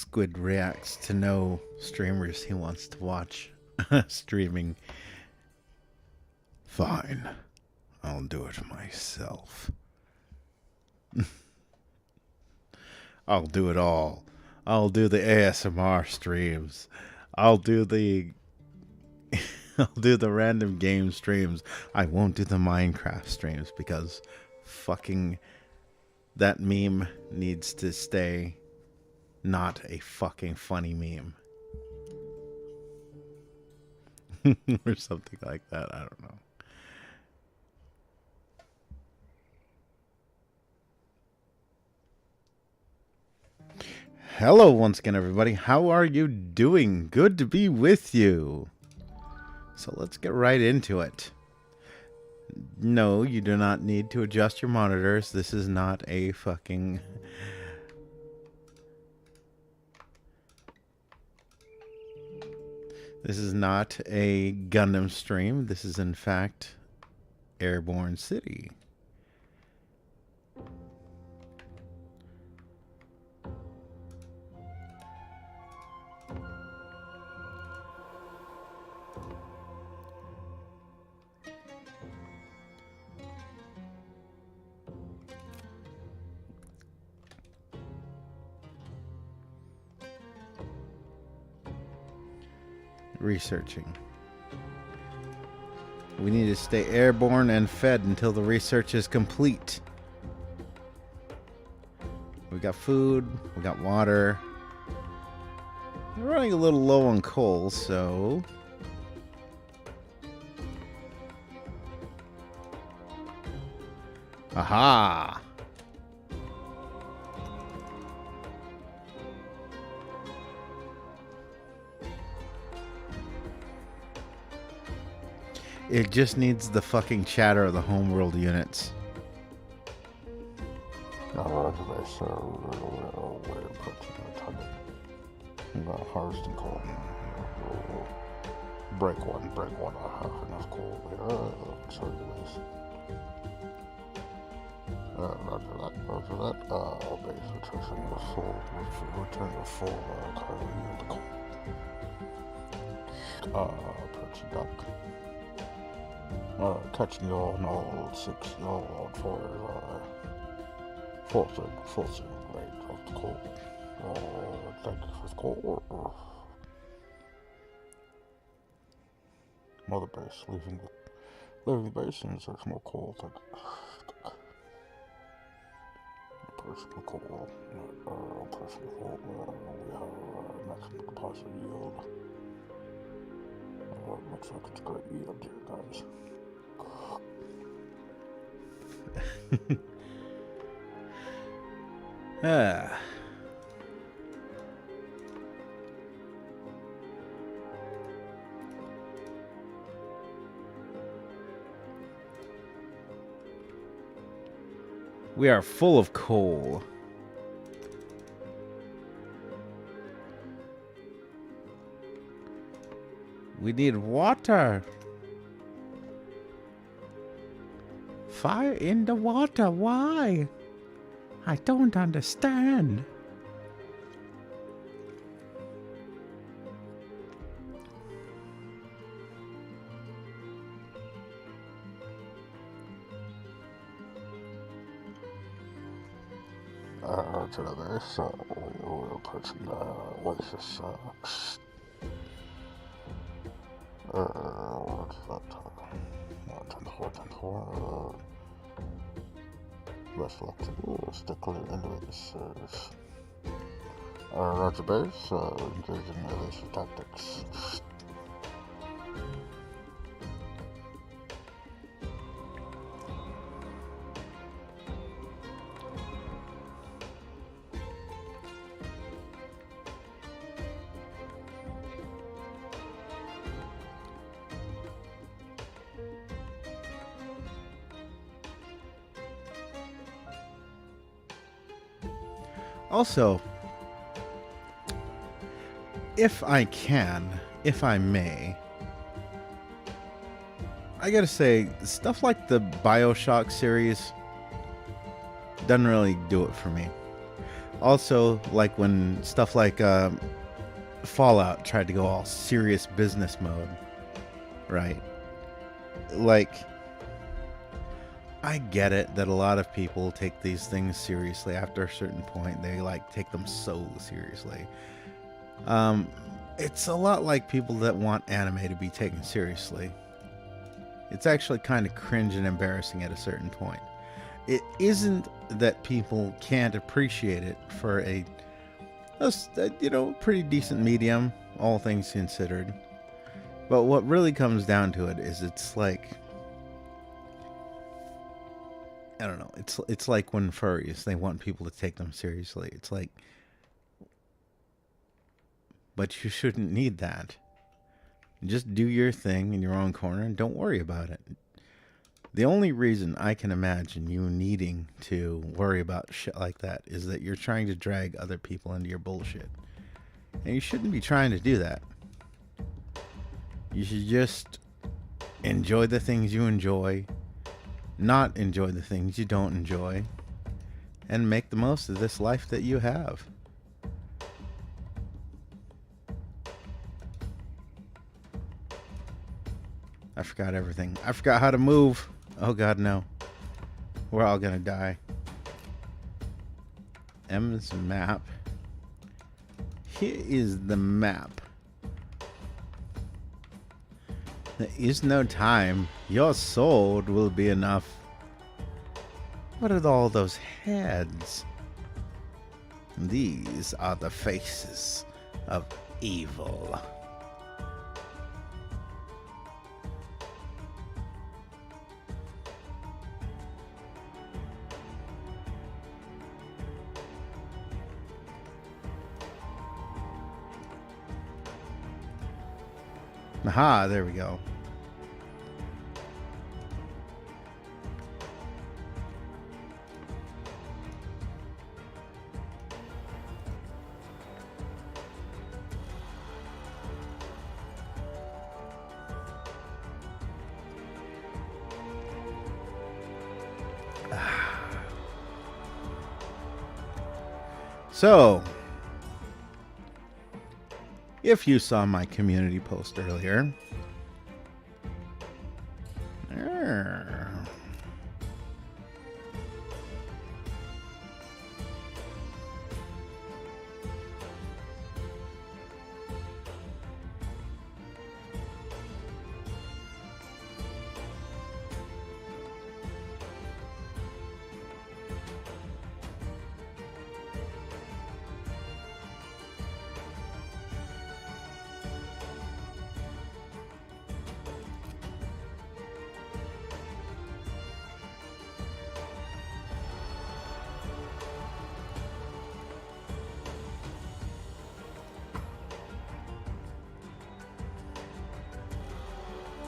Squid reacts to no streamers he wants to watch streaming. Fine, I'll do it myself. I'll do it all. I'll do the ASMR streams. I'll do the I'll do the random game streams. I won't do the Minecraft streams because fucking that meme needs to stay not a fucking funny meme. Or something like that. I don't know. Hello once again, everybody. How are you doing? Good to be with you. So let's get right into it. No, you do not need to adjust your monitors. This is not a fucking... This is not a Gundam stream. This is, in fact, Airborne City. Researching. We need to stay airborne and fed until the research is complete. We got food, we got water. We're running a little low on coal, so... Aha! It just needs the fucking chatter of the Homeworld units. Harvesting coal. Break one. I have enough coal. Sorry, guys. Roger that. Base returning the full. Return the full cargo unit coal. Approaching dock. Catching y'all on all 6 y'all on 4 full rate of the coal. Thank you for the coal. Mother base, leaving the base and search more coal. Personal coal. We have maximum deposit yield. Looks like it's great yield here, guys. We are full of coal. We need water. Fire in the water. Why? I don't understand. To the base, we'll put some Oasis, what's that? 10-4. Best luck to you. Stick clear into it. Roger base, engaging evasive tactics. Also, if I may, I gotta say, stuff like the BioShock series doesn't really do it for me. Also, like when stuff like Fallout tried to go all serious business mode, right? Like, I get it that a lot of people take these things seriously. After a certain point, they like take them so seriously. It's a lot like people that want anime to be taken seriously. It's actually kind of cringe and embarrassing at a certain point. It isn't that people can't appreciate it for a pretty decent medium, all things considered. But what really comes down to it is it's like, I don't know. It's like when furries, they want people to take them seriously. It's like, but you shouldn't need that. Just do your thing in your own corner and don't worry about it. The only reason I can imagine you needing to worry about shit like that is that you're trying to drag other people into your bullshit. And you shouldn't be trying to do that. You should just enjoy the things you enjoy, not enjoy the things you don't enjoy, and make the most of this life that you have. I forgot everything. I forgot how to move. Oh god, no. We're all gonna die. M's map. Here is the map. There is no time. Your sword will be enough. What are all those heads? These are the faces of evil. Aha, there we go. So, if you saw my community post earlier,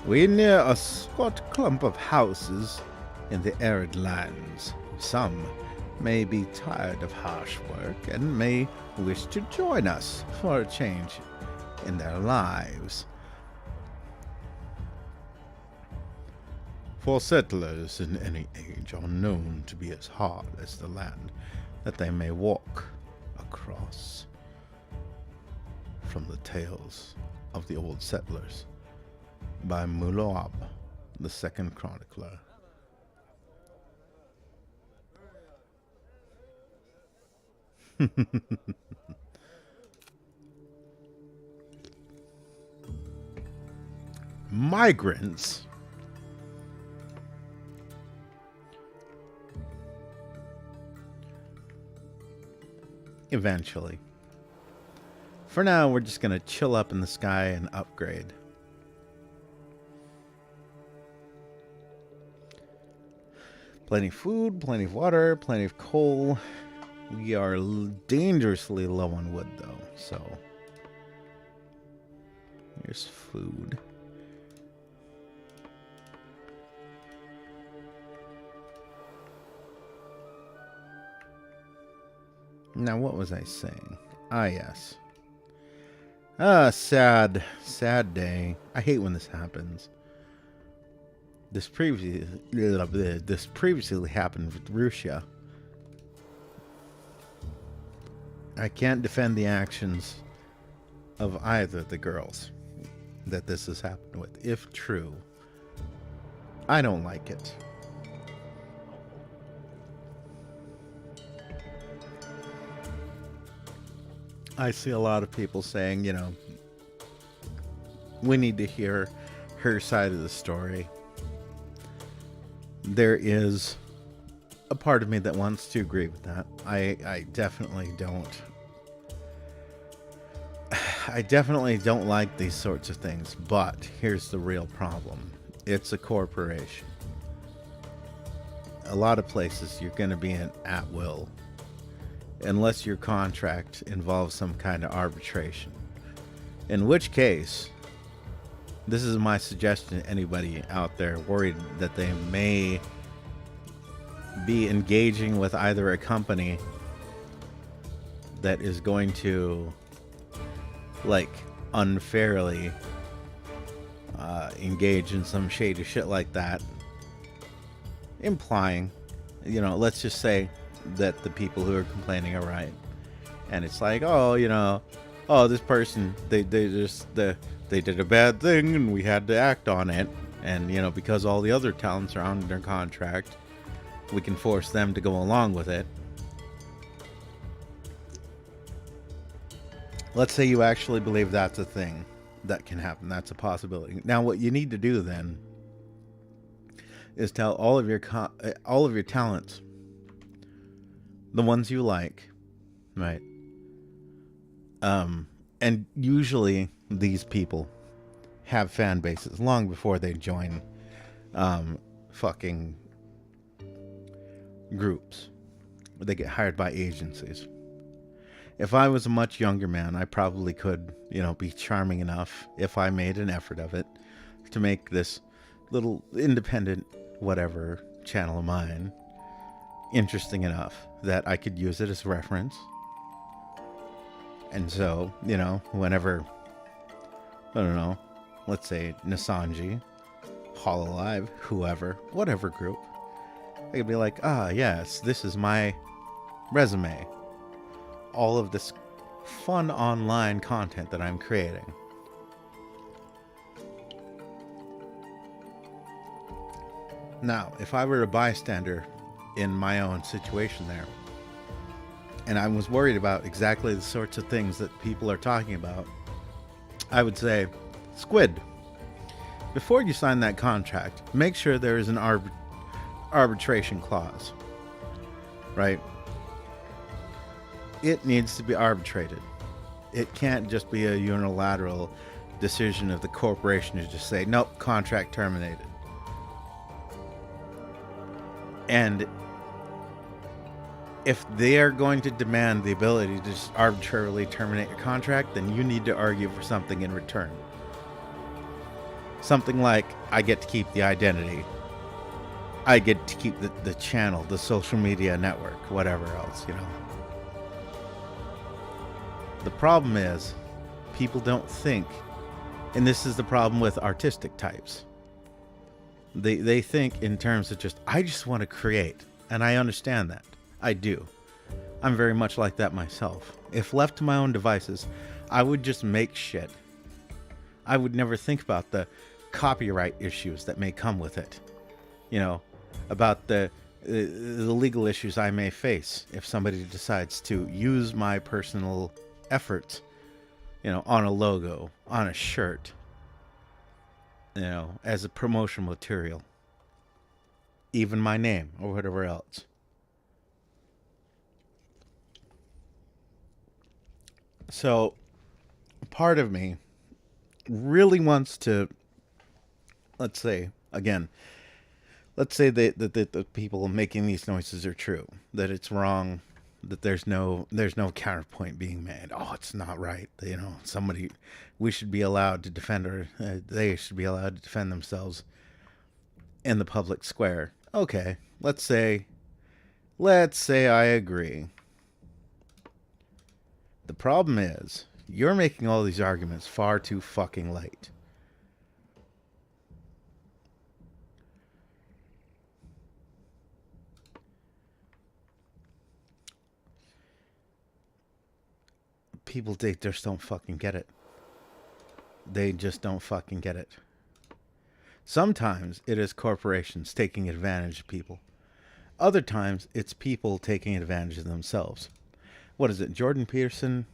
we're near a squat clump of houses in the arid lands. Some may be tired of harsh work and may wish to join us for a change in their lives. For settlers in any age are known to be as hard as the land that they may walk across. From the tales of the old settlers by Muloab, the second chronicler. Migrants. Eventually. For now, we're just gonna chill up in the sky and upgrade. Plenty of food, plenty of water, plenty of coal. We are dangerously low on wood, though, so here's food. Now, what was I saying? Ah, yes. Ah, sad day. I hate when this happens. This previously happened with Russia. I can't defend the actions of either the girls that this has happened with. If true, I don't like it. I see a lot of people saying, we need to hear her side of the story. There is a part of me that wants to agree with that. I definitely don't. I definitely don't like these sorts of things, but here's the real problem. It's a corporation. A lot of places you're going to be in at will, unless your contract involves some kind of arbitration. In which case, this is my suggestion to anybody out there worried that they may be engaging with either a company that is going to, like, unfairly engage in some shady shit like that, implying, let's just say that the people who are complaining are right, and it's like, this person, they did a bad thing and we had to act on it, and because all the other talents are under contract, we can force them to go along with it. Let's say you actually believe that's a thing that can happen. That's a possibility. Now, what you need to do then is tell all of your talents, the ones you like, right? And usually these people have fan bases long before they join fucking groups. They get hired by agencies. If I was a much younger man, I probably could, be charming enough, if I made an effort of it, to make this little independent whatever channel of mine interesting enough that I could use it as reference. And so, whenever, I don't know, let's say Nasanji, Hololive, whoever, whatever group, I could be like, yes, this is my resume. All of this fun online content that I'm creating. Now, if I were a bystander in my own situation there, and I was worried about exactly the sorts of things that people are talking about, I would say, Squid, before you sign that contract, make sure there is an arbitration clause, right? It needs to be arbitrated. It can't just be a unilateral decision of the corporation to just say, nope, contract terminated. And if they are going to demand the ability to just arbitrarily terminate your contract, then you need to argue for something in return. Something like, I get to keep the identity. I get to keep the channel, the social media network, whatever else, The problem is, people don't think, and this is the problem with artistic types. They think in terms of I just want to create, and I understand that. I do. I'm very much like that myself. If left to my own devices, I would just make shit. I would never think about the copyright issues that may come with it. About the legal issues I may face if somebody decides to use my personal efforts, on a logo, on a shirt, as a promotional material, even my name or whatever else. So part of me really wants to, let's say that the people making these noises are true, that it's wrong, that there's no counterpoint being made. Oh, it's not right. We should be allowed to defend they should be allowed to defend themselves in the public square. Okay, let's say I agree. The problem is, you're making all these arguments far too fucking late. people, they just don't fucking get it. They just don't fucking get it. Sometimes it is corporations taking advantage of people. Other times it's people taking advantage of themselves. What is it? Jordan Peterson.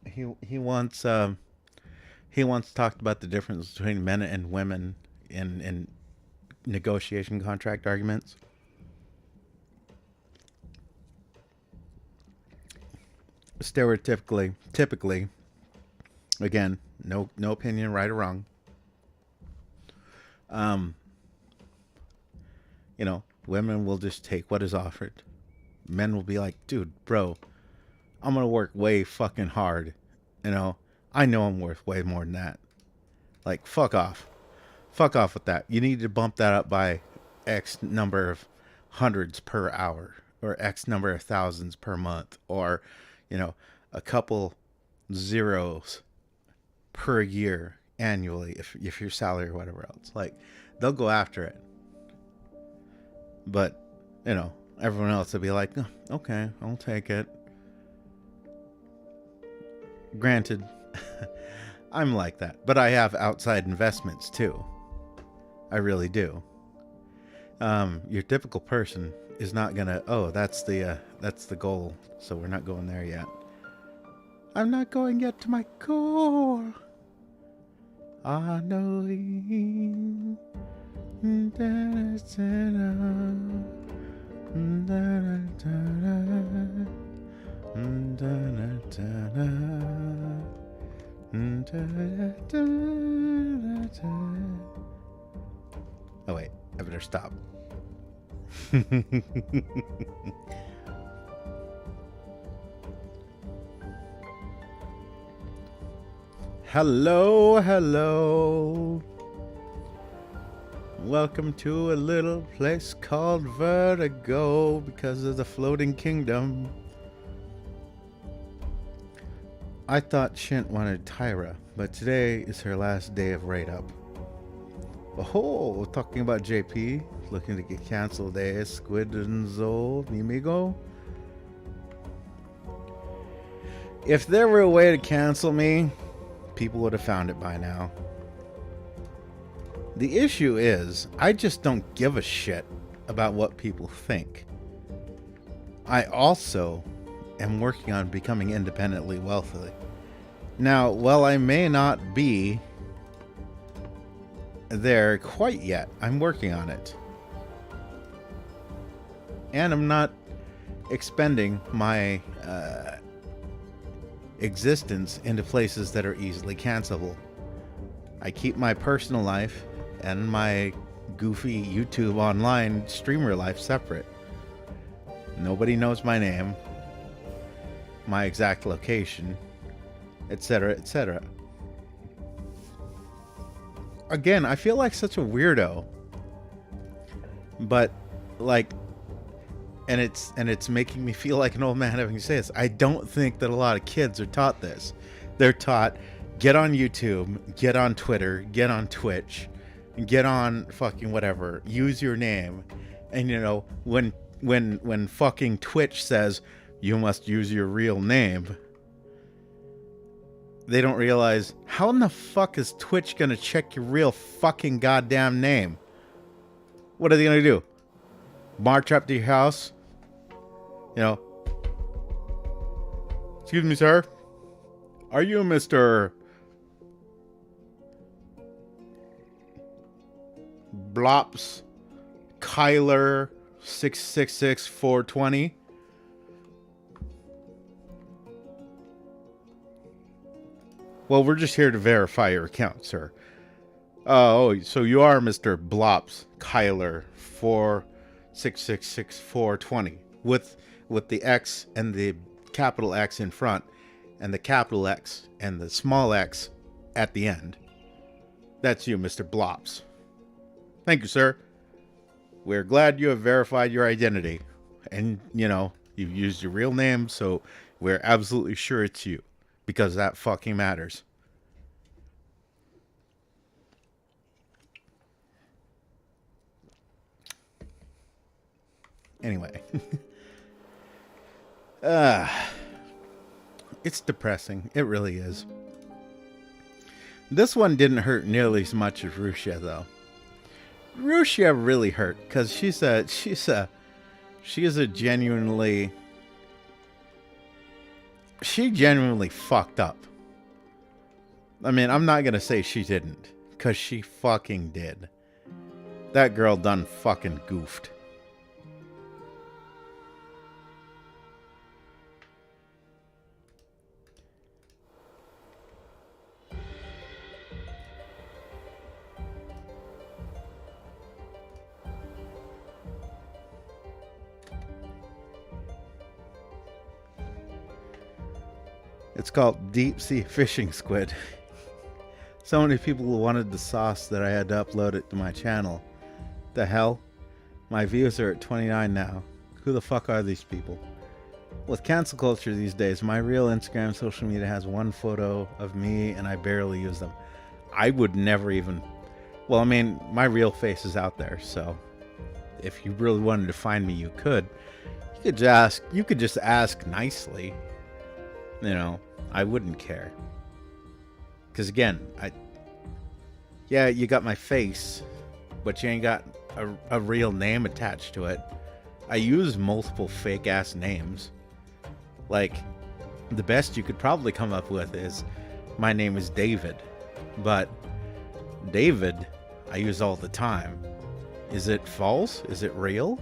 He once talked about the difference between men and women in negotiation contract arguments. Typically, again, no opinion, right or wrong. Women will just take what is offered. Men will be like, dude, bro, I'm gonna work way fucking hard. I know I'm worth way more than that. Like, fuck off. Fuck off with that. You need to bump that up by X number of hundreds per hour, or X number of thousands per month, or, a couple zeros per year annually if your salary or whatever else. Like, they'll go after it. But, everyone else will be like, oh, okay, I'll take it. Granted, I'm like that. But I have outside investments too. I really do. Your typical person is not gonna, that's the goal, so we're not going there yet. I'm not going yet to my goal. I know you. Oh wait, I better stop. Hello. Welcome to a little place called Vertigo because of the floating kingdom. I thought Shint wanted Tyra, but today is her last day of raid up. Oh, talking about JP, looking to get cancelled, Squid and Zol, Mimigo. If there were a way to cancel me, people would have found it by now. The issue is, I just don't give a shit about what people think. I also am working on becoming independently wealthy. Now, while I may not be there quite yet, I'm working on it. And I'm not expending my existence into places that are easily cancelable. I keep my personal life and my goofy YouTube online streamer life separate. Nobody knows my name, my exact location, etc., etc. Again, I feel like such a weirdo, but and it's making me feel like an old man having to say this. I don't think that a lot of kids are taught this. They're taught, get on YouTube, get on Twitter, get on Twitch, get on fucking whatever, use your name. And when fucking Twitch says you must use your real name, they don't realize, how in the fuck is Twitch gonna check your real fucking goddamn name? What are they gonna do? March up to your house? Excuse me, sir? Are you Mr. Blops Kyler 666420? Well, we're just here to verify your account, sir. Oh, so you are Mr. Blops Kyler 666420 with the X and the capital X in front and the capital X and the small X at the end. That's you, Mr. Blops. Thank you, sir. We're glad you have verified your identity. And, you've used your real name, so we're absolutely sure it's you. Because that fucking matters. Anyway. It's depressing. It really is. This one didn't hurt nearly as much as Rusia, though. Rusia really hurt because she is a genuinely, she genuinely fucked up. I mean, I'm not gonna say she didn't, because she fucking did. That girl done fucking goofed. It's called deep sea fishing squid. So many people wanted the sauce that I had to upload it to my channel. The hell? My views are at 29 now. Who the fuck are these people? With cancel culture these days, my real Instagram social media has one photo of me and I barely use them. I would never even... Well, I mean, my real face is out there, so if you really wanted to find me, you could. You could just ask nicely. You know, I wouldn't care. Because again, yeah, you got my face, but you ain't got a real name attached to it. I use multiple fake ass names. Like, the best you could probably come up with is, my name is David. But David, I use all the time. Is it false? Is it real?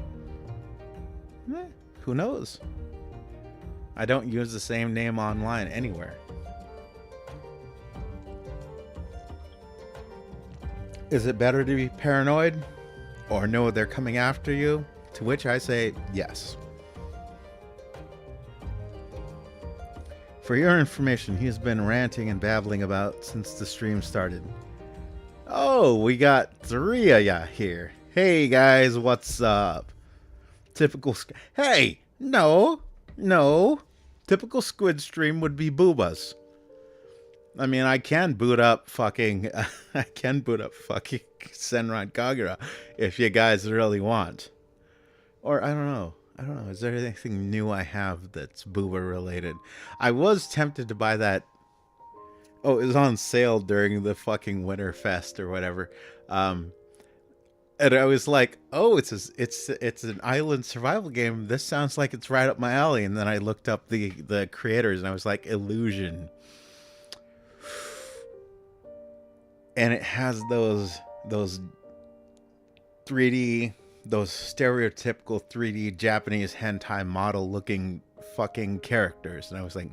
Who knows? I don't use the same name online anywhere. Is it better to be paranoid or know they're coming after you? To which I say yes. For your information, he's been ranting and babbling about since the stream started. Oh, we got 3 of ya here. Hey guys, what's up? Typical... Hey! No! Typical squid stream would be boobas. I mean, I can boot up fucking Senran Kagura if you guys really want. Or I don't know. Is there anything new I have that's booba related? I was tempted to buy that. Oh, it was on sale during the fucking Winter Fest or whatever. And I was like, oh, it's an island survival game. This sounds like it's right up my alley. And then I looked up the creators and I was like, Illusion. And it has those 3D, those stereotypical 3D Japanese hentai model looking fucking characters. And I was like,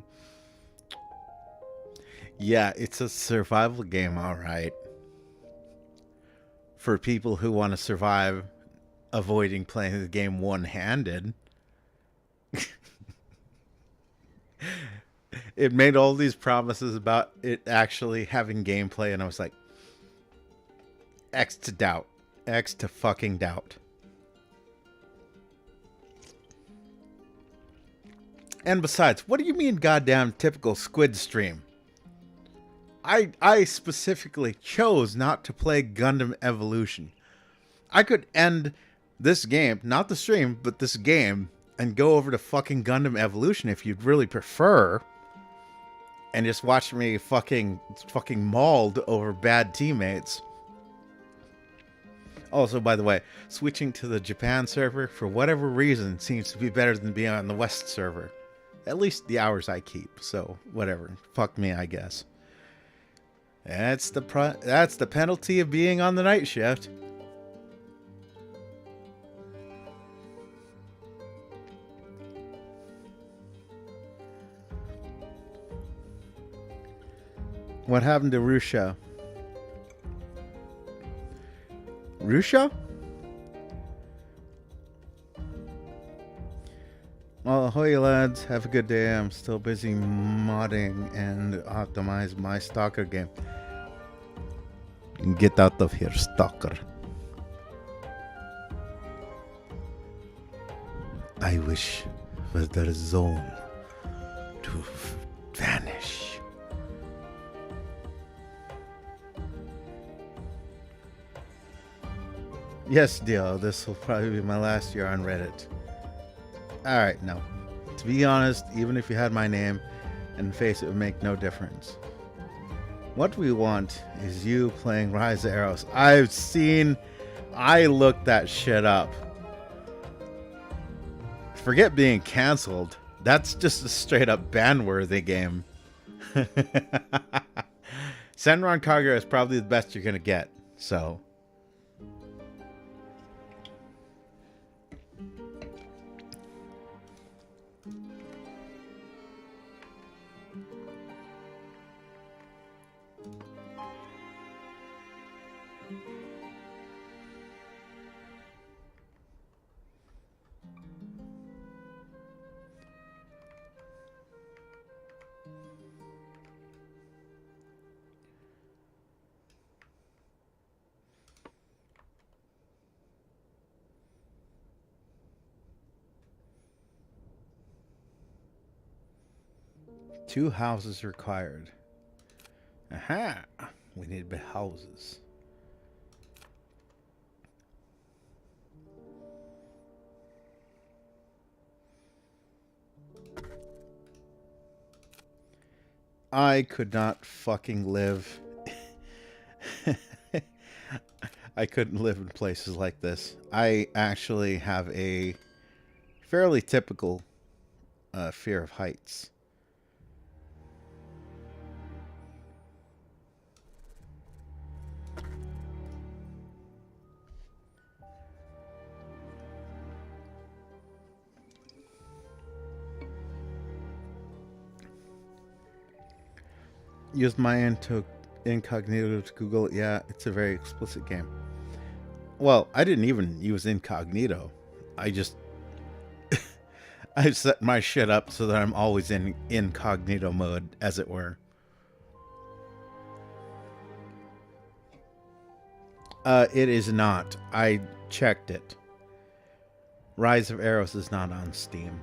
yeah, it's a survival game, all right. For people who want to survive avoiding playing the game one-handed. It made all these promises about it actually having gameplay, and I was like, X to doubt. X to fucking doubt. And besides, what do you mean goddamn typical squid stream? I specifically chose not to play Gundam Evolution. I could end this game, not the stream, but this game, and go over to fucking Gundam Evolution if you'd really prefer, and just watch me fucking mauled over bad teammates. Also, by the way, switching to the Japan server, for whatever reason, seems to be better than being on the West server. At least the hours I keep, so whatever. Fuck me, I guess. That's the penalty of being on the night shift. What happened to Rusha? Rusha? Well, ahoy lads, have a good day. I'm still busy modding and optimize my stalker game. Get out of here, stalker. I wish for the zone to vanish. Yes, Dio, this will probably be my last year on Reddit. Alright, no. To be honest, even if you had my name and face it would make no difference. What we want is you playing Rise of Arrows. I looked that shit up. Forget being canceled. That's just a straight up ban-worthy game. Senran Kagura is probably the best you're gonna get, so. Two houses required. Aha! We need houses. I could not fucking live. I couldn't live in places like this. I actually have a fairly typical fear of heights. Used my incognito to Google it. Yeah, it's a very explicit game. Well, I didn't even use incognito. I just I set my shit up so that I'm always in incognito mode, as it were. It is not. I checked it. Rise of Arrows is not on Steam.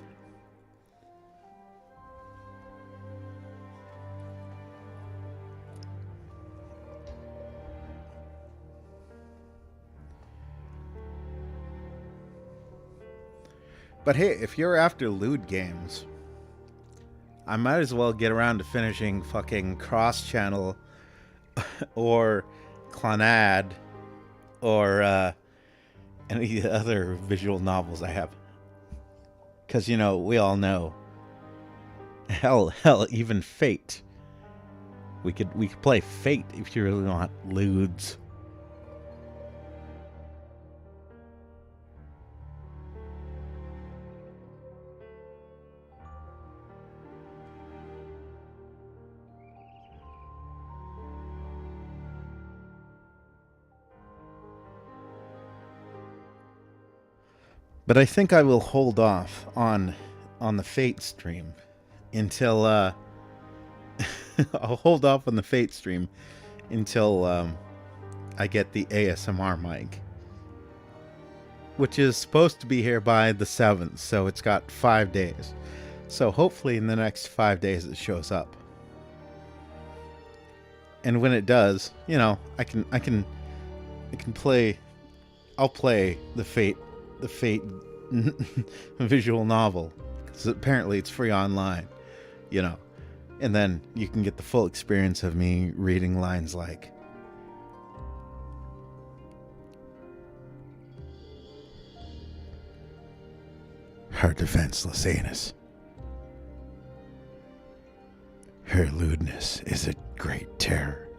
But hey, if you're after lewd games, I might as well get around to finishing fucking Cross Channel or Clonad or any other visual novels I have. Because, you know, we all know. Hell, even Fate. We could play Fate if you really want lewds. But I think I will hold off on the Fate stream until I'll hold off on the Fate stream until I get the ASMR mic, which is supposed to be here by the 7th, so it's got 5 days. So hopefully in the next 5 days it shows up. And when it does, you know, I can play. I'll play the Fate visual novel, because apparently it's free online, you know, and then you can get the full experience of me reading lines like, her defenseless anus, her lewdness is a great terror.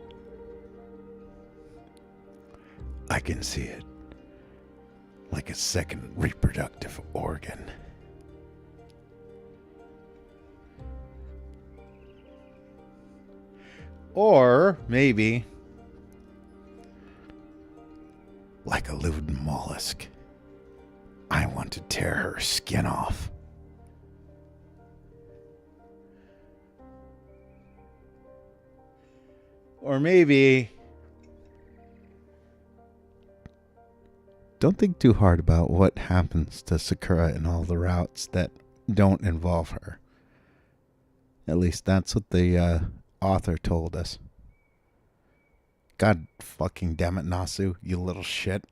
I can see it like a second reproductive organ. Or maybe like a lewd mollusk. I want to tear her skin off. Or maybe don't think too hard about what happens to Sakura in all the routes that don't involve her. At least that's what the author told us. God fucking damn it, Nasu, you little shit.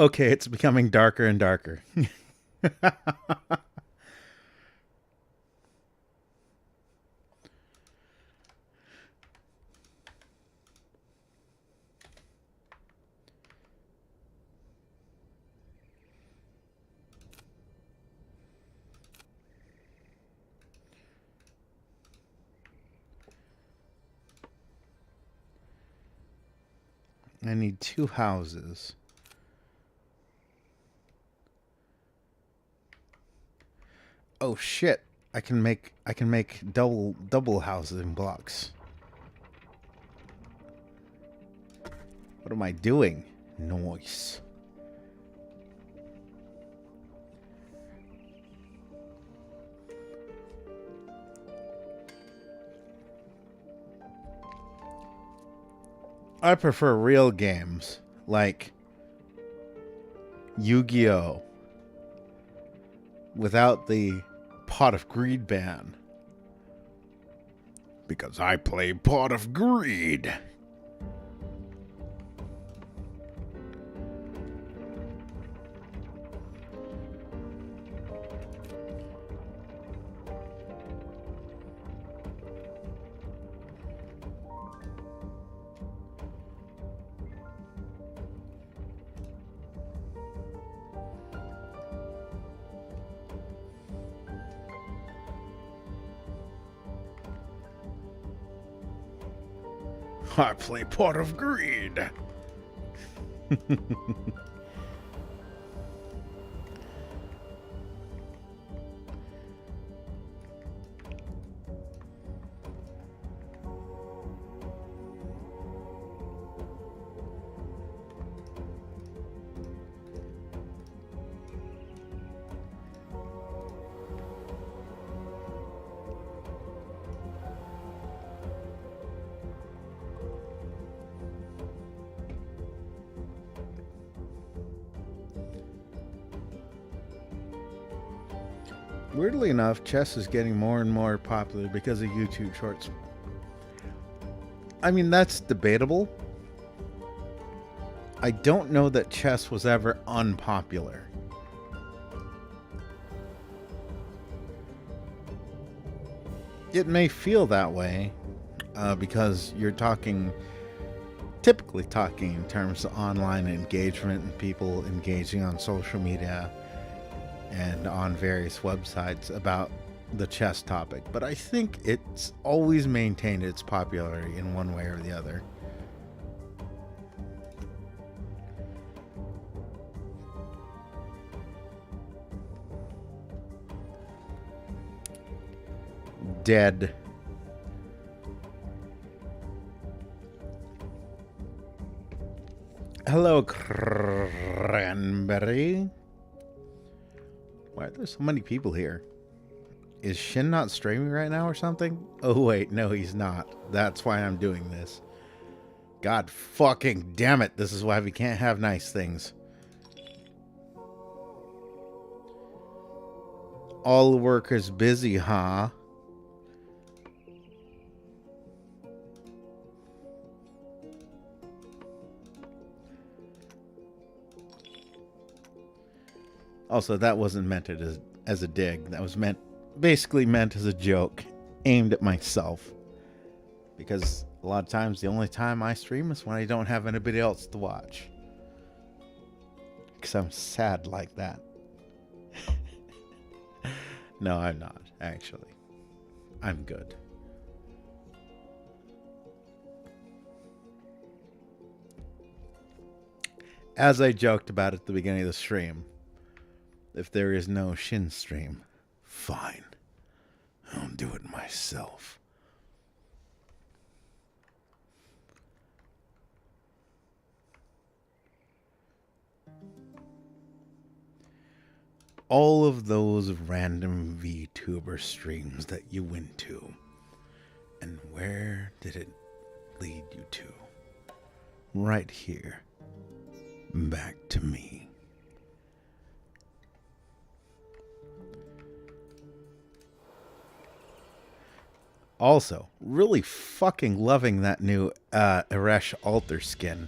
Okay, it's becoming darker and darker. I need 2 houses. Oh shit. I can make double housing blocks. What am I doing? Noise. I prefer real games like Yu-Gi-Oh! Without the Pot of Greed ban. Because I play Pot of Greed. I play Pot of Greed. Weirdly enough, chess is getting more and more popular because of YouTube shorts. I mean, that's debatable. I don't know that chess was ever unpopular. It may feel that way because you're typically talking in terms of online engagement and people engaging on social media and on various websites about the chess topic, but I think it's always maintained its popularity in one way or the other. Dead. Hello, Cranberry. Why are there so many people here? Is Shin not streaming right now or something? Oh wait, no he's not. That's why I'm doing this. God fucking damn it, this is why we can't have nice things. All workers busy, huh? Also, that wasn't meant as a dig. That was basically meant as a joke, aimed at myself. Because a lot of times, the only time I stream is when I don't have anybody else to watch. Because I'm sad like that. No, I'm not, actually. I'm good. As I joked about at the beginning of the stream, if there is no Shin stream, fine. I'll do it myself. All of those random VTuber streams that you went to, and where did it lead you to? Right here. Back to me. Also, really fucking loving that new Eresh altar skin.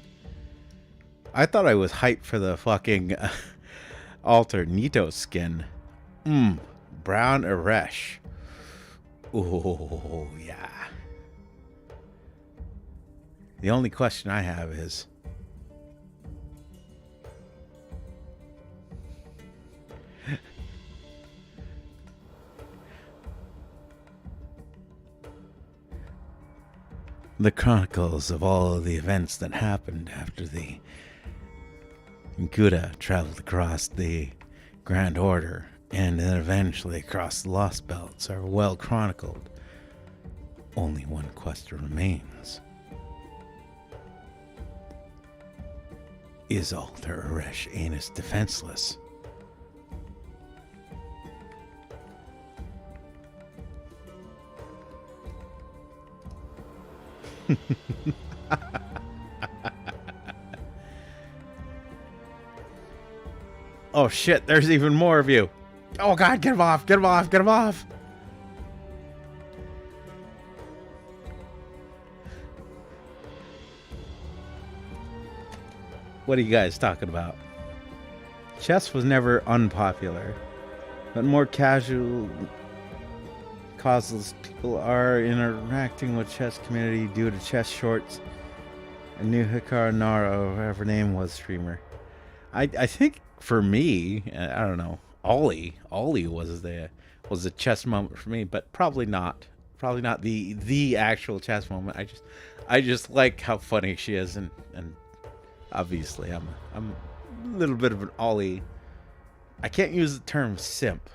I thought I was hyped for the fucking Alternito skin. Brown Aresh. Oh, yeah. The only question I have is, the chronicles of all of the events that happened after the Gouda traveled across the Grand Order and then eventually across the Lost Belts are well chronicled. Only one question remains. Is Alter Aresh Anus defenseless? Oh shit, there's even more of you. Oh god, get him off, get him off, get him off. What are you guys talking about? Chess was never unpopular, but more casual, causeless people are interacting with chess community due to chess shorts. A new Hikaru Nara, or whatever her name was, streamer. I think for me, I don't know, Ollie was a chess moment for me, but probably not the actual chess moment. I just like how funny she is, and obviously I'm a little bit of an Ollie. I can't use the term simp.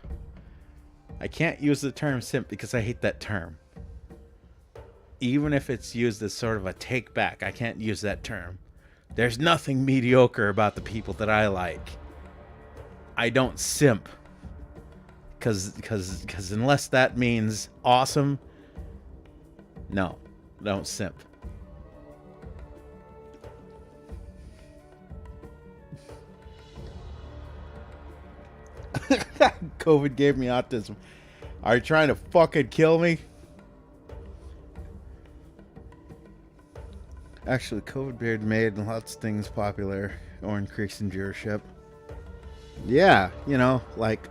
I can't use the term simp because I hate that term. Even if it's used as sort of a take back, I can't use that term. There's nothing mediocre about the people that I like. I don't simp. Because unless that means awesome, no, don't simp. COVID gave me autism. Are you trying to fucking kill me? Actually, COVID beard made lots of things popular or increasing viewership. Yeah, you know, like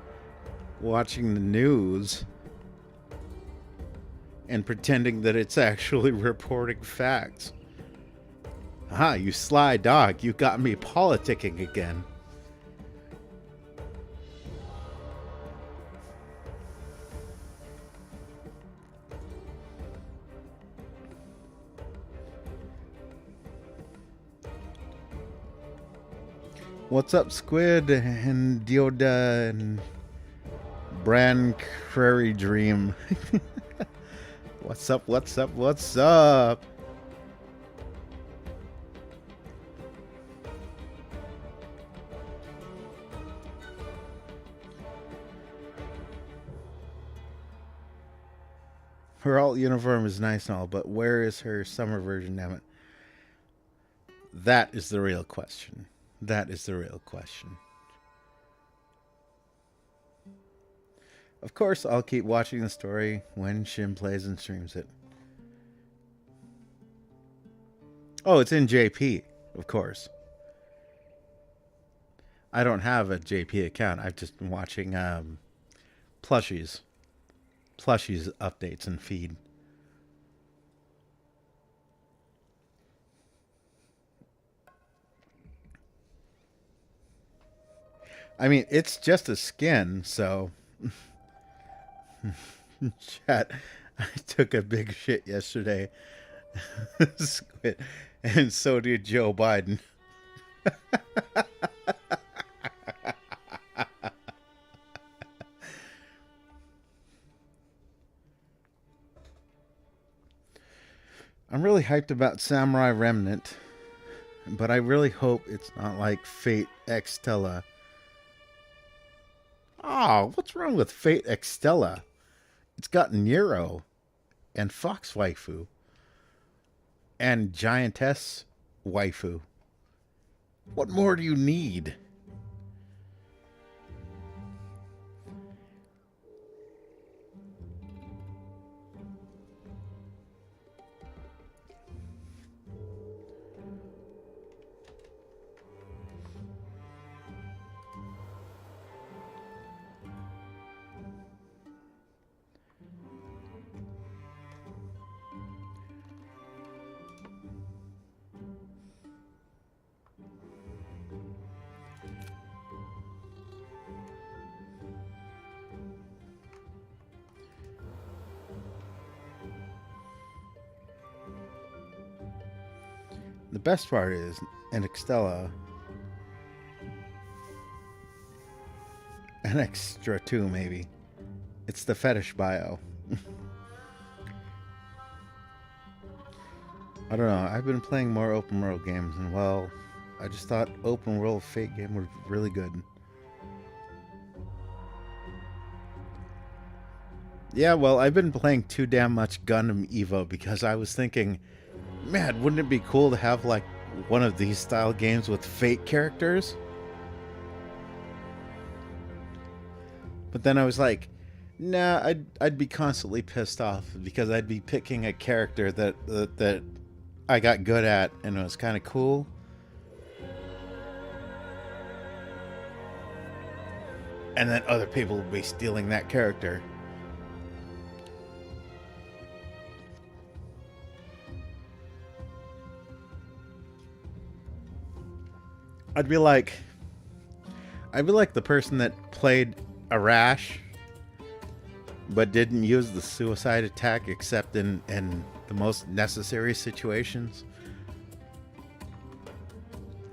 watching the news and pretending that it's actually reporting facts. Ah, you sly dog, you got me politicking again. What's up, Squid and Dioda and Bran Prairie Dream? What's up, what's up, what's up? Her alt uniform is nice and all, but where is her summer version, damn it? That is the real question. That is the real question. Of course, I'll keep watching the story when Shim plays and streams it. Oh, it's in JP, of course. I don't have a JP account. I've just been watching Plushies updates and feed. I mean, it's just a skin, so... Chat, I took a big shit yesterday. And so did Joe Biden. I'm really hyped about Samurai Remnant, but I really hope it's not like Fate Extella. Oh, what's wrong with Fate Extella? It's got Nero and Fox Waifu and Giantess Waifu. What more do you need? the best part is, in Extella, an extra 2 maybe, it's the fetish bio. I don't know, I've been playing more open world games, and well, I just thought open world Fate game was really good. Yeah, well, I've been playing too damn much Gundam Evo because I was thinking, man, wouldn't it be cool to have like one of these style games with Fate characters? But then I was like, nah, I'd be constantly pissed off because I'd be picking a character that I got good at and it was kind of cool. And then other people would be stealing that character. I'd be like the person that played Arash but didn't use the suicide attack except in the most necessary situations.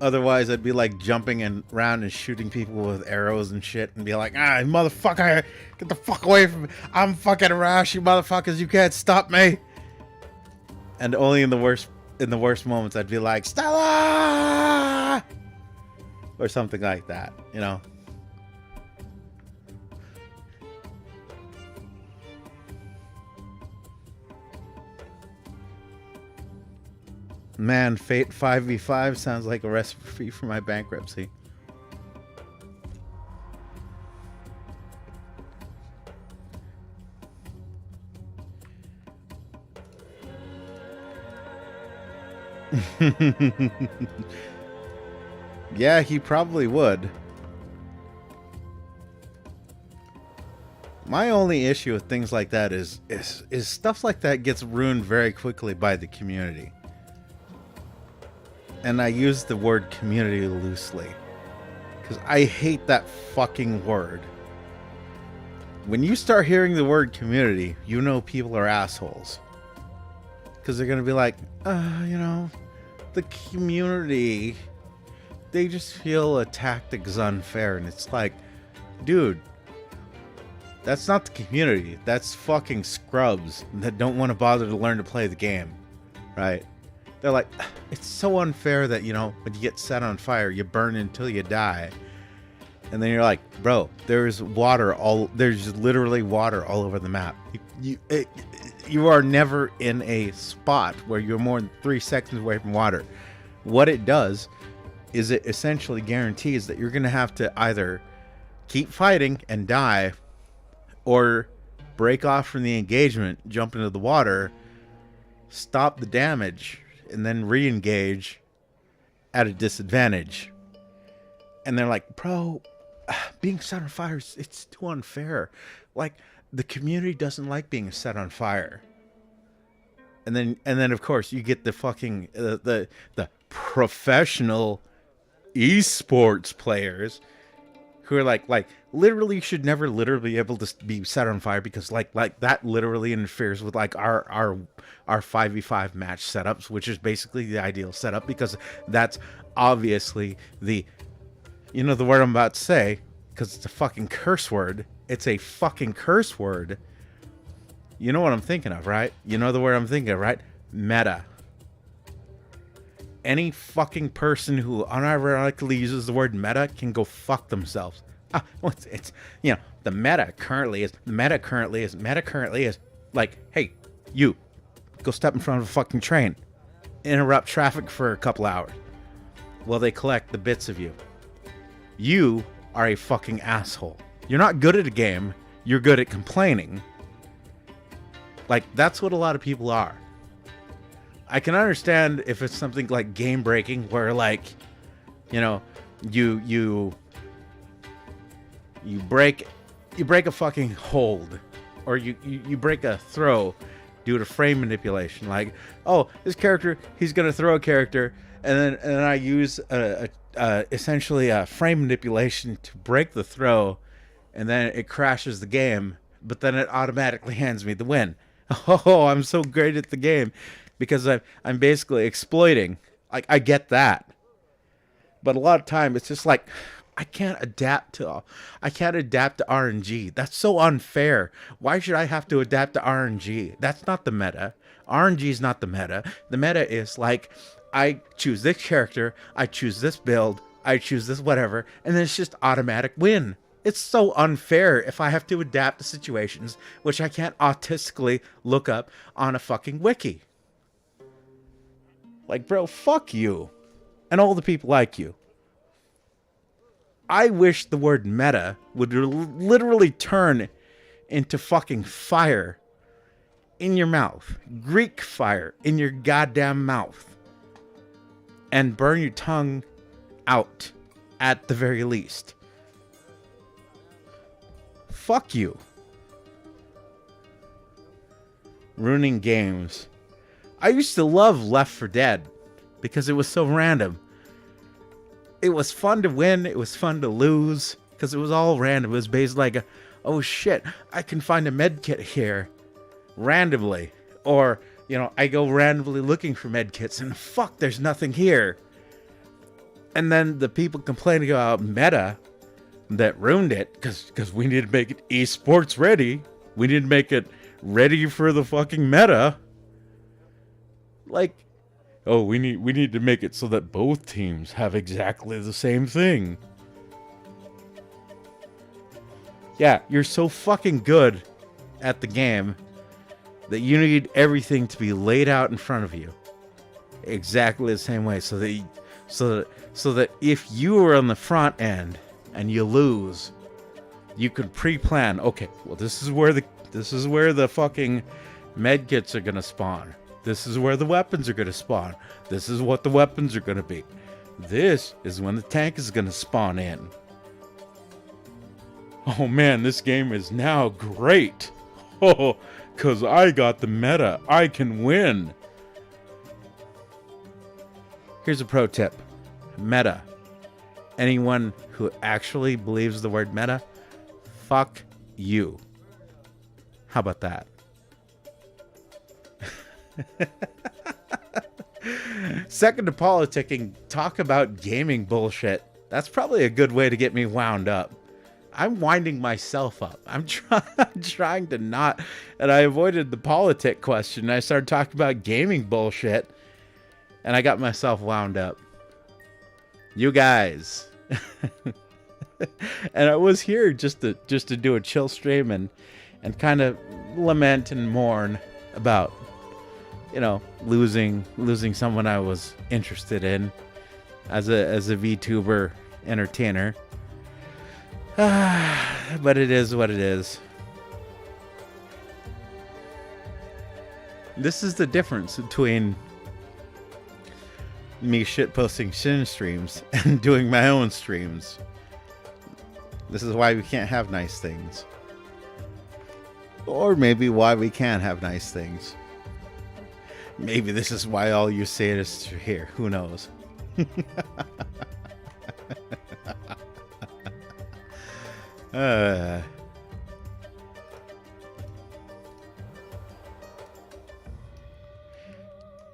Otherwise, I'd be like jumping around and shooting people with arrows and shit and be like, ah, motherfucker, get the fuck away from me. I'm fucking Arash, you motherfuckers, you can't stop me. And only in the worst moments, I'd be like, Stella! Or something like that, you know? Man, Fate 5v5 sounds like a recipe for my bankruptcy. Yeah, he probably would. My only issue with things like that is stuff like that gets ruined very quickly by the community. And I use the word community loosely, because I hate that fucking word. When you start hearing the word community, you know people are assholes. Because they're going to be like, you know, the community, they just feel a tactic's unfair. And it's like, dude, that's not the community. That's fucking scrubs that don't want to bother to learn to play the game, right? They're like, it's so unfair that, you know, when you get set on fire, you burn until you die. And then you're like, bro, there's literally water all over the map. You are never in a spot where you're more than 3 seconds away from water. What it does is it essentially guarantees that you're going to have to either keep fighting and die or break off from the engagement, jump into the water, stop the damage, and then re-engage at a disadvantage. And they're like, bro, being set on fire, it's too unfair. Like, the community doesn't like being set on fire. And then of course you get the fucking the professional esports players who are like literally should never literally be able to be set on fire because like that literally interferes with like our 5v5 match setups, which is basically the ideal setup, because that's obviously the, you know, the word I'm about to say, because it's a fucking curse word. It's a fucking curse word. You know what I'm thinking of, right? You know the word I'm thinking of, right? Meta. Any fucking person who unironically uses the word meta can go fuck themselves. It's you know, the meta currently is like, hey, you, go step in front of a fucking train. Interrupt traffic for a couple hours. Well, they collect the bits of you. You are a fucking asshole. You're not good at a game. You're good at complaining. Like, that's what a lot of people are. I can understand if it's something like game breaking, where like, you know, you break a fucking hold, or you break a throw due to frame manipulation. Like, oh, this character, he's gonna throw a character, and then I use essentially a frame manipulation to break the throw, and then it crashes the game, but then it automatically hands me the win. Oh, I'm so great at the game because I'm basically exploiting Like, I get that. But a lot of time it's just like I can't adapt to RNG. That's so unfair. Why should I have to adapt to RNG? That's not the meta. RNG is not the meta. The meta is like I choose this character, I choose this build, I choose this whatever, and then it's just automatic win. It's so unfair if I have to adapt to situations which I can't autistically look up on a fucking wiki. Like, bro, fuck you. And all the people like you. I wish the word meta would literally turn into fucking fire in your mouth. Greek fire in your goddamn mouth. And burn your tongue out at the very least. Fuck you. Ruining games. I used to love Left 4 Dead because it was so random. It was fun to win, it was fun to lose, because it was all random. It was based like, oh shit, I can find a med kit here randomly. Or, you know, I go randomly looking for med kits and fuck, there's nothing here. And then the people complaining about meta that ruined it, because we need to make it esports ready. We need to make it ready for the fucking meta. Like, oh, we need to make it so that both teams have exactly the same thing. Yeah, you're so fucking good at the game that you need everything to be laid out in front of you exactly the same way, so that if you are on the front end and you lose, you could pre-plan. Okay, well, this is where the fucking med kits are gonna spawn. This is where the weapons are going to spawn. This is what the weapons are going to be. This is when the tank is going to spawn in. Oh man, this game is now great. Oh, because I got the meta. I can win. Here's a pro tip. Meta. Anyone who actually believes the word meta, fuck you. How about that? Second to politicking, talk about gaming bullshit. That's probably a good way to get me wound up. I'm winding myself up. I'm trying to not, and I avoided the politic question. I started talking about gaming bullshit, and I got myself wound up. You guys, and I was here just to do a chill stream and kind of lament and mourn about, you know, losing someone I was interested in as a VTuber entertainer. But it is what it is. This is the difference between me shitposting Shin streams and doing my own streams. This is why we can't have nice things. Or maybe why we can have nice things. Maybe this is why all you sadists are here. Who knows?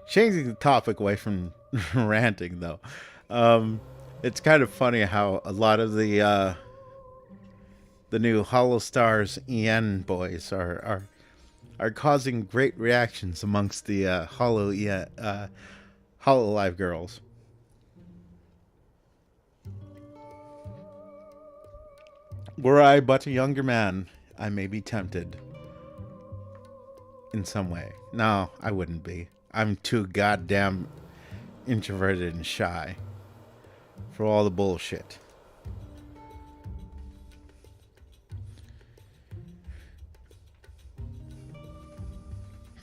Changing the topic away from ranting, though. It's kind of funny how a lot of the new Hollow Stars EN boys are causing great reactions amongst the Hololive girls. Were I but a younger man, I may be tempted in some way. No, I wouldn't be. I'm too goddamn introverted and shy for all the bullshit.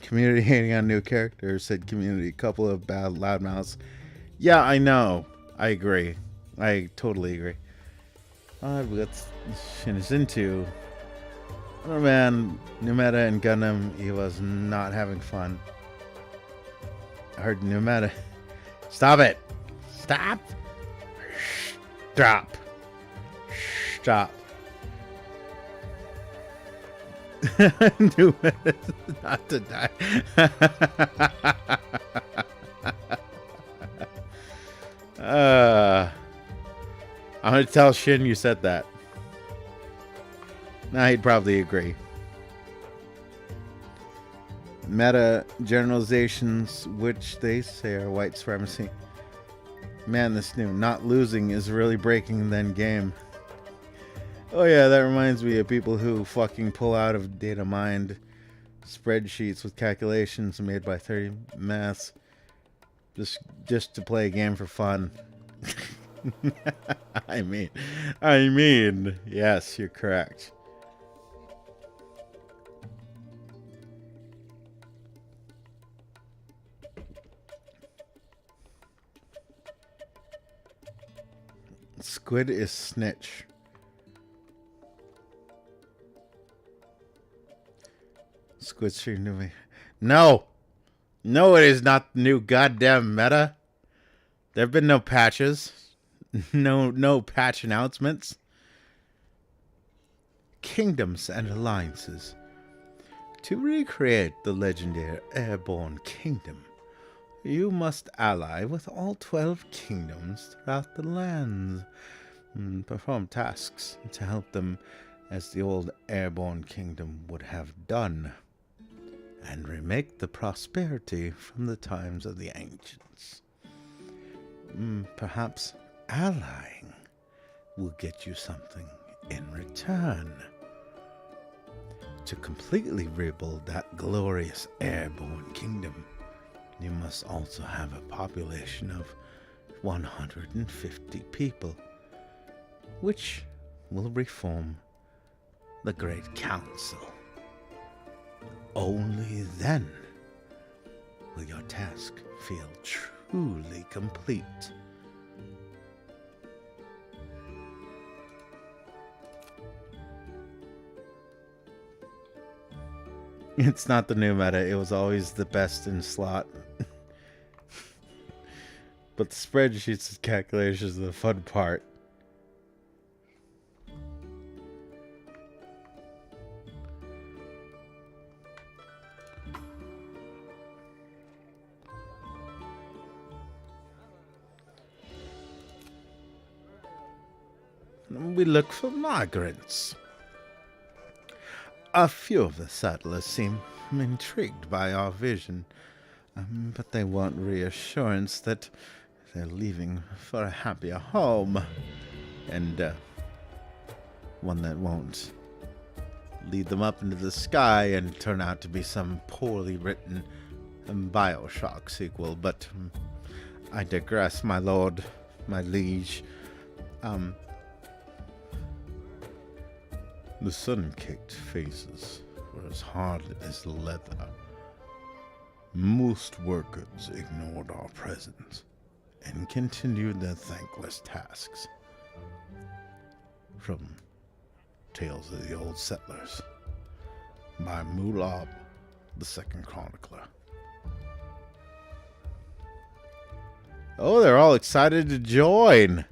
Community hating on new characters, said community. Couple of bad loudmouths. Yeah, I know. I agree. I totally agree. But Shin is into. Oh man, new meta and Gundam, he was not having fun. I heard new meta. Stop it! Stop! Stop! Stop! New meta not to die. want to tell Shin you said that? Nah, he'd probably agree. Meta generalizations, which they say are white supremacy. Man, this new not losing is really breaking the end game. Oh yeah, that reminds me of people who fucking pull out of data mined spreadsheets with calculations made by 30 maths just to play a game for fun. I mean, yes, you're correct. Squid is snitch. Squid Street movie. No! No, it is not the new goddamn meta. There have been no patches. No patch announcements. Kingdoms and alliances. To recreate the legendary airborne kingdom, you must ally with all 12 kingdoms throughout the lands. Perform tasks to help them as the old airborne kingdom would have done, and remake the prosperity from the times of the ancients. Perhaps allying will get you something in return. To completely rebuild that glorious airborne kingdom, you must also have a population of 150 people, which will reform the Great Council. Only then will your task feel truly complete. It's not the new meta. It was always the best in slot. But the spreadsheets and calculations are the fun part. We look for migrants. A few of the settlers seem intrigued by our vision, but they want reassurance that they're leaving for a happier home, and one that won't lead them up into the sky and turn out to be some poorly written Bioshock sequel. But I digress, my lord, my liege. The sun-caked faces were as hard as leather. Most workers ignored our presence and continued their thankless tasks. From Tales of the Old Settlers by Mulab, the Second Chronicler. Oh, they're all excited to join.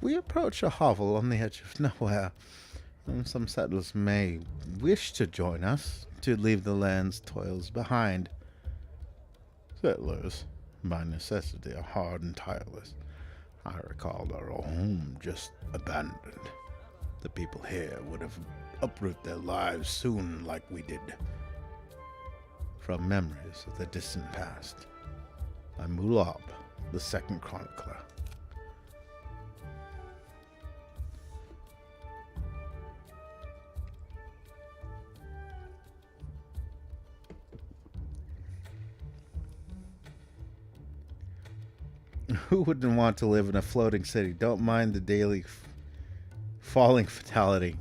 We approach a hovel on the edge of nowhere, and some settlers may wish to join us to leave the land's toils behind. Settlers, by necessity, are hard and tireless. I recall our home just abandoned. The people here would have uprooted their lives soon like we did. From Memories of the Distant Past by Mulab, the Second Chronicler. Who wouldn't want to live in a floating city? Don't mind the daily falling fatality.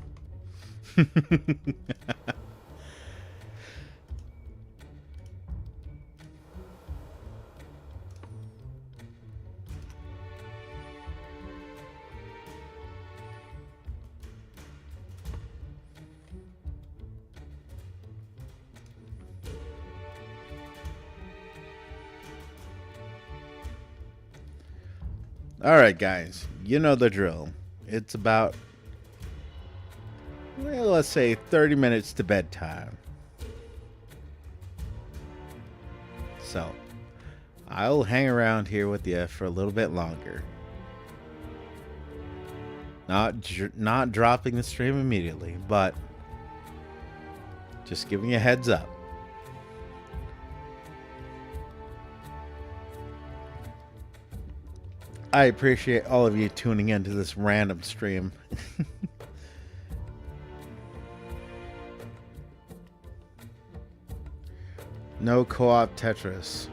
All right, guys, you know the drill. It's about, well, let's say 30 minutes to bedtime. So, I'll hang around here with you for a little bit longer. Not dropping the stream immediately, but just giving you a heads up. I appreciate all of you tuning into this random stream. No co-op Tetris.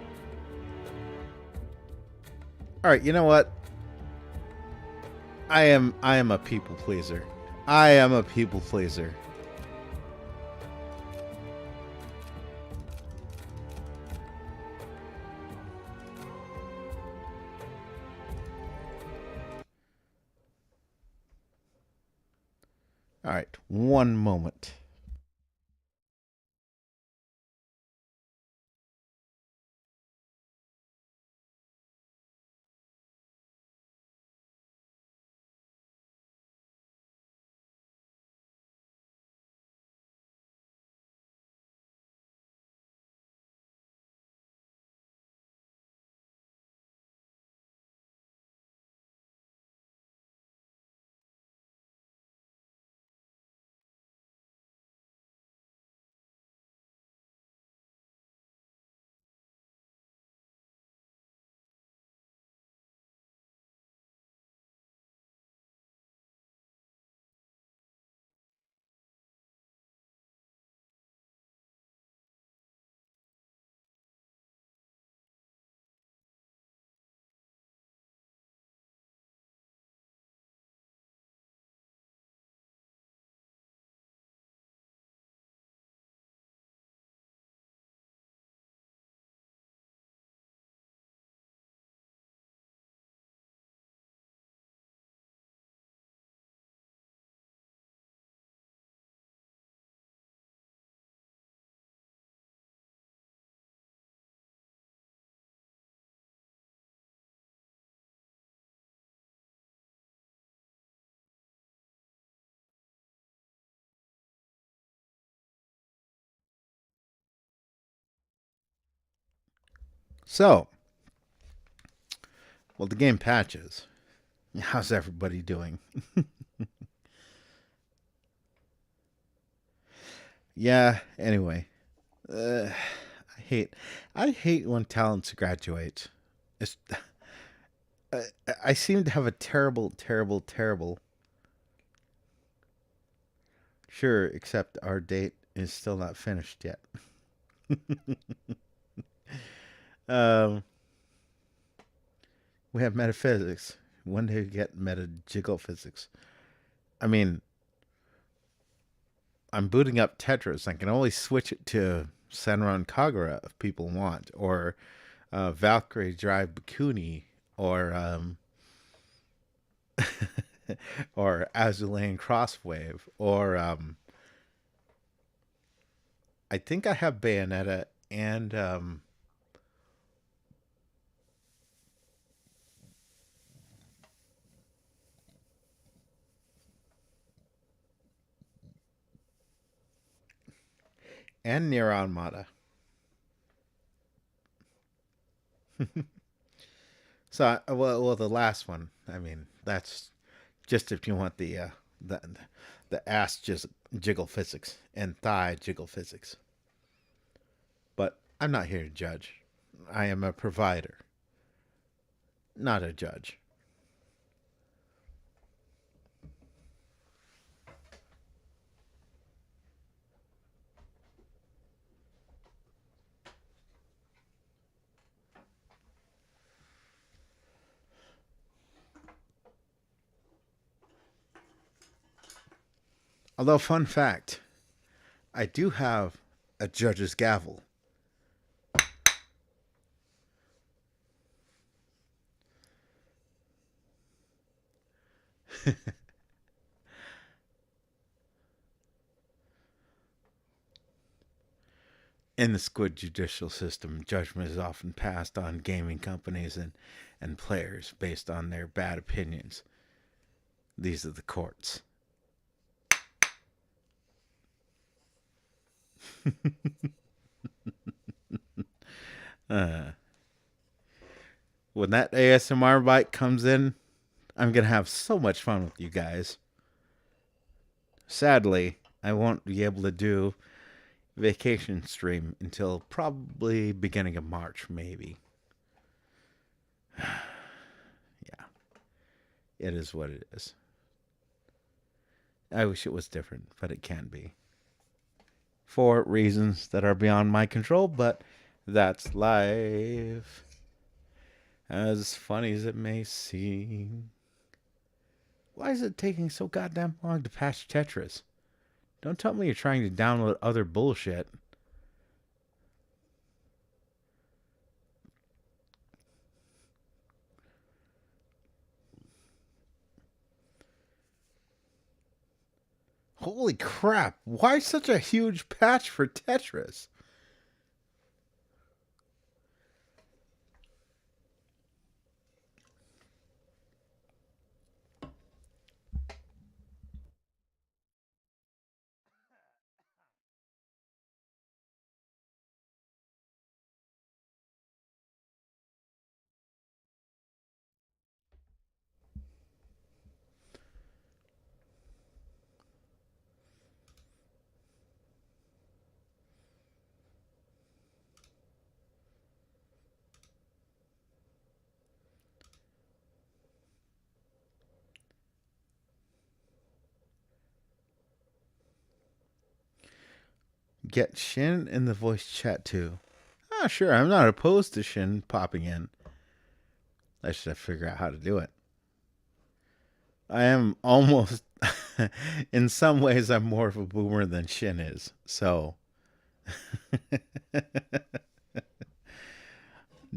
All right, you know what? I am a people pleaser. I am a people pleaser. All right, one moment. So, well, the game patches. How's everybody doing? Yeah. Anyway, I hate when talents graduate. It's, I, I seem to have a terrible, terrible, terrible. Sure, except our date is still not finished yet. um, we have metaphysics. When do you get meta jiggle physics? I mean, I'm booting up Tetris. I can only switch it to Senran Kagura if people want, or Valkyrie Drive Bikuni, or or Azulane Crosswave, or I think I have Bayonetta and Nier Automata. So, well, the last one. I mean, that's just if you want the the ass jiggle physics and thigh jiggle physics. But I'm not here to judge. I am a provider, not a judge. Although, fun fact, I do have a judge's gavel. In the squid judicial system, judgment is often passed on gaming companies and players based on their bad opinions. These are the courts. uh, when that ASMR bite comes in, I'm going to have so much fun with you guys. Sadly, I won't be able to do vacation stream until probably beginning of March, maybe. Yeah, it is what it is. I wish it was different, but it can be. For reasons that are beyond my control, but that's life. As funny as it may seem. Why is it taking so goddamn long to patch Tetris? Don't tell me you're trying to download other bullshit. Holy crap, why such a huge patch for Tetris? Get Shin in the voice chat too. Ah, sure, I'm not opposed to Shin popping in. I just have to figure out how to do it. I am almost, in some ways, I'm more of a boomer than Shin is. So,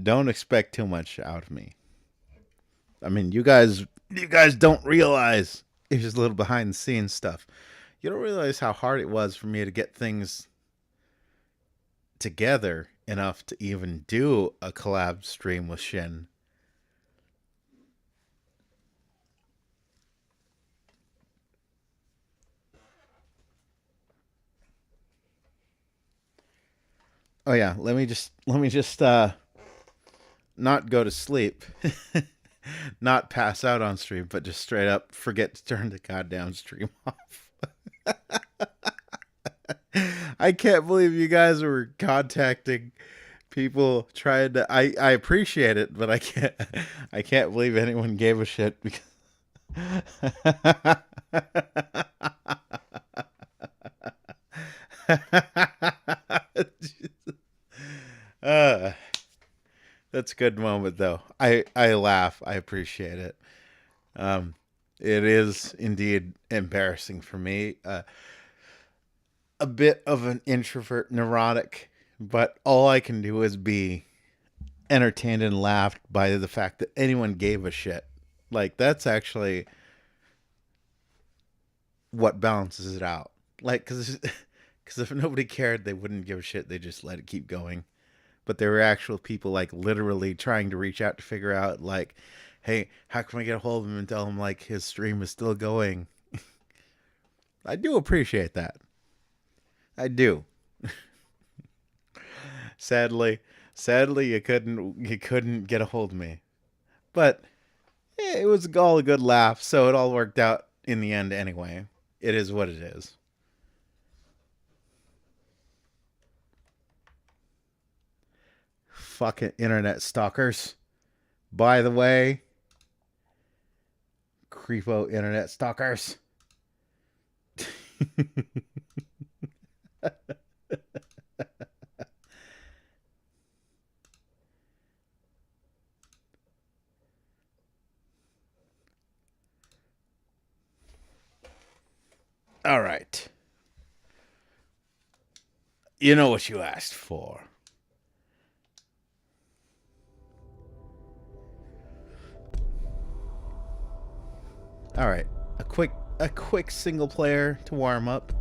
don't expect too much out of me. I mean, you guys don't realize, it's just a little behind the scenes stuff. You don't realize how hard it was for me to get things together enough to even do a collab stream with Shin. Oh yeah, let me just not go to sleep. Not pass out on stream, but just straight up forget to turn the goddamn stream off. I can't believe you guys were contacting people trying to I appreciate it, but I can't believe anyone gave a shit because uh, that's a good moment though. I laugh. I appreciate it. Um, it is indeed embarrassing for me. A bit of an introvert, neurotic, but all I can do is be entertained and laughed by the fact that anyone gave a shit. Like that's actually what balances it out. Like because if nobody cared, they wouldn't give a shit. They just let it keep going. But there were actual people like literally trying to reach out to figure out like, hey, how can we get a hold of him and tell him like his stream is still going? I do appreciate that. I do. sadly, you couldn't get a hold of me. But it was all a good laugh, so it all worked out in the end anyway. It is what it is. Fucking internet stalkers. By the way, creepo internet stalkers. All right. You know what you asked for. All right. A quick single player to warm up.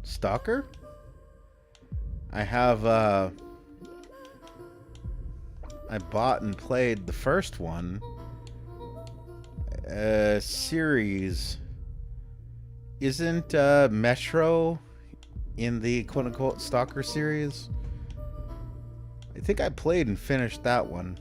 Stalker. I have I bought and played the first one. Series. Isn't Metro in the quote-unquote Stalker series? I think I played and finished that one.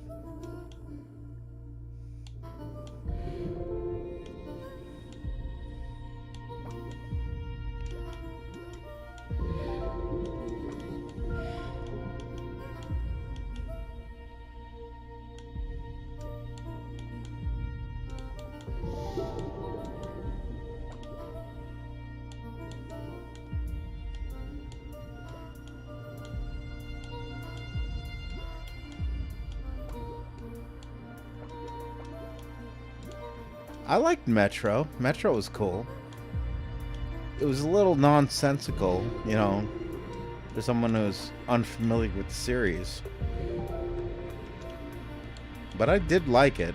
I liked Metro. Metro was cool. It was a little nonsensical, you know, for someone who's unfamiliar with the series. But I did like it.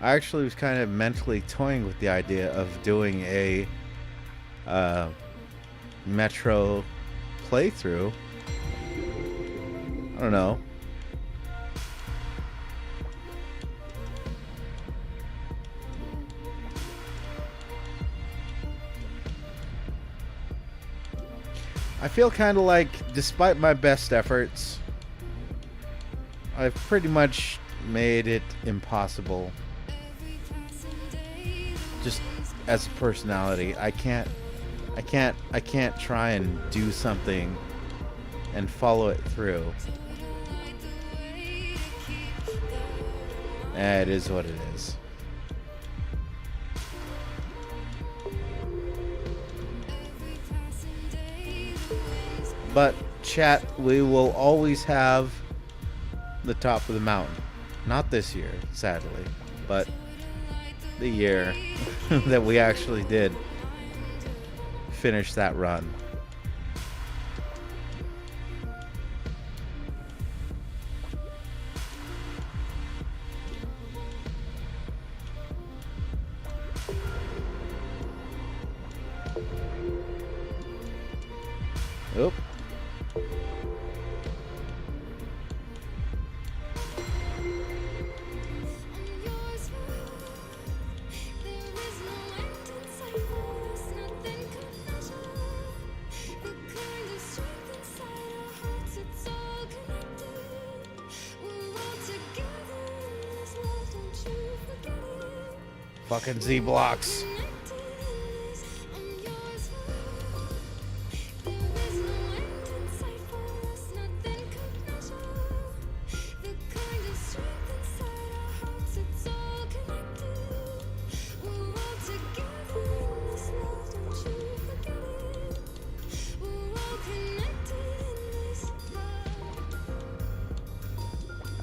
I actually was kind of mentally toying with the idea of doing a Metro playthrough. I don't know. I feel kind of like, despite my best efforts, I've pretty much made it impossible. Just as a personality, I can't try and do something and follow it through. It is what it is. But, chat, we will always have the top of the mountain. Not this year, sadly, but the year that we actually did finish that run. Oop. Fucking Z blocks.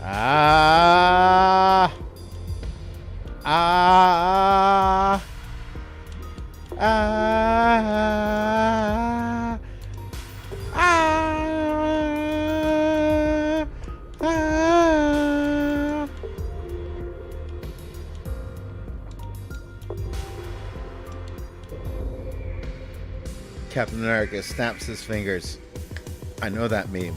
Ah. Ah. Ah. Ah. Ah. Captain America snaps his fingers. I know that meme.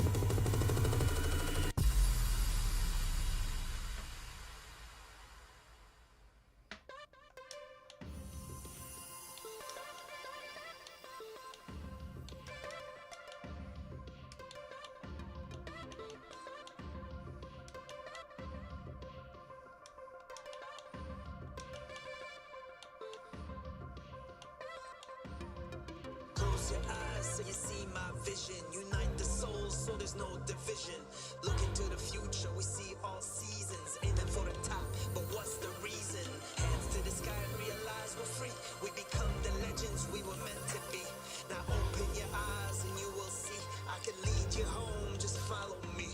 Close your eyes so you see my vision. Unite the souls so there's no division. Look into the future, we see all seasons. Aiming for the top, but what's the reason? Hands to the sky and realize we're free. We become the legends we were meant to be. Now open your eyes and you will see. I can lead you home, just follow me.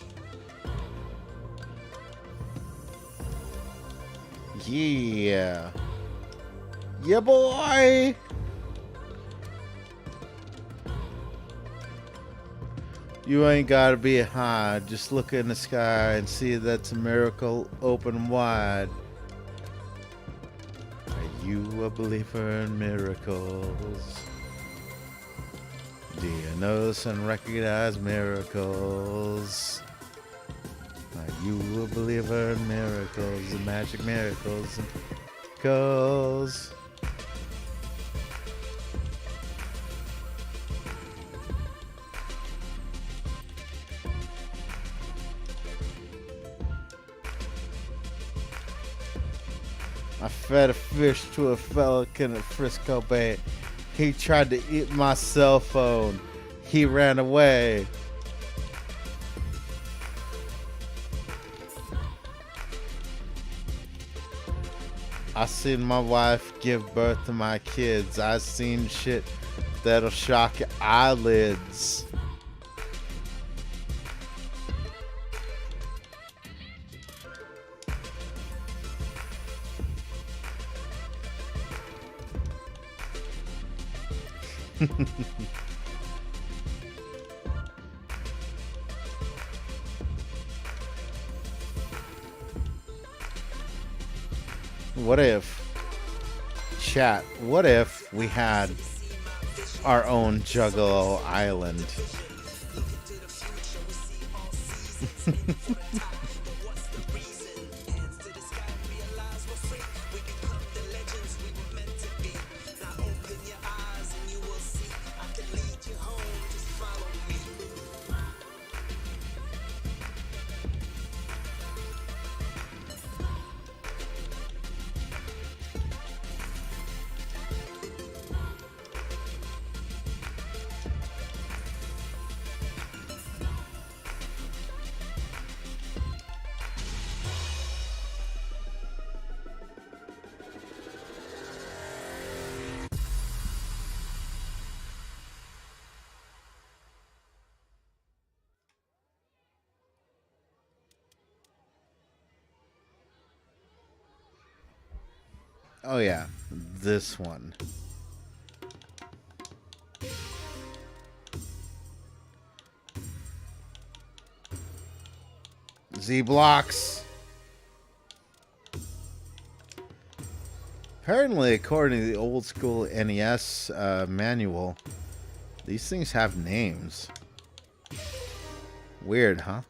Yeah. Yeah, boy. You ain't gotta be high. Just look in the sky and see that's a miracle open wide. you a believer in miracles? Do you notice and recognize miracles? Are you a believer in miracles, the magic miracles? Miracles. I fed a fish to a pelican at Frisco Bay. He tried to eat my cell phone. He ran away. I seen my wife give birth to my kids. I seen shit that'll shock your eyelids. What if, chat, what if we had our own Juggalo Island? Oh yeah, this one. Z blocks. Apparently, according to the old school NES manual, these things have names. Weird, huh?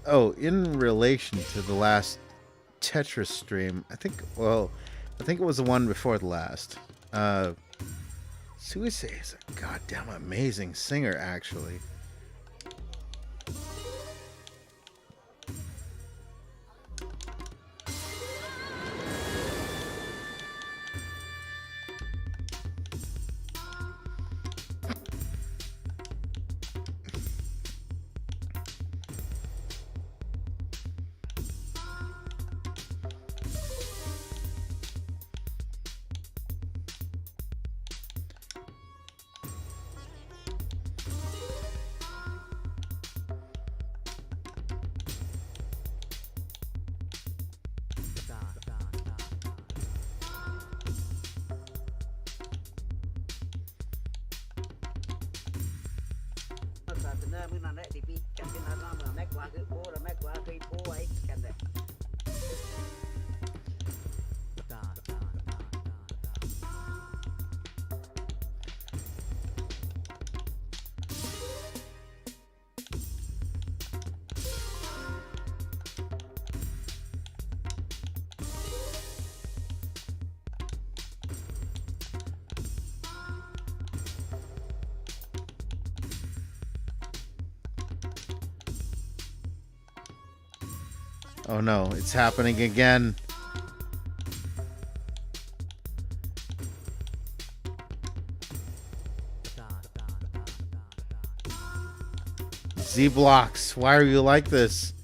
Oh, in relation to the last Tetris stream, I think it was the one before the last. Suicide is a goddamn amazing singer, actually. Oh no, it's happening again. Z-Blocks, why are you like this?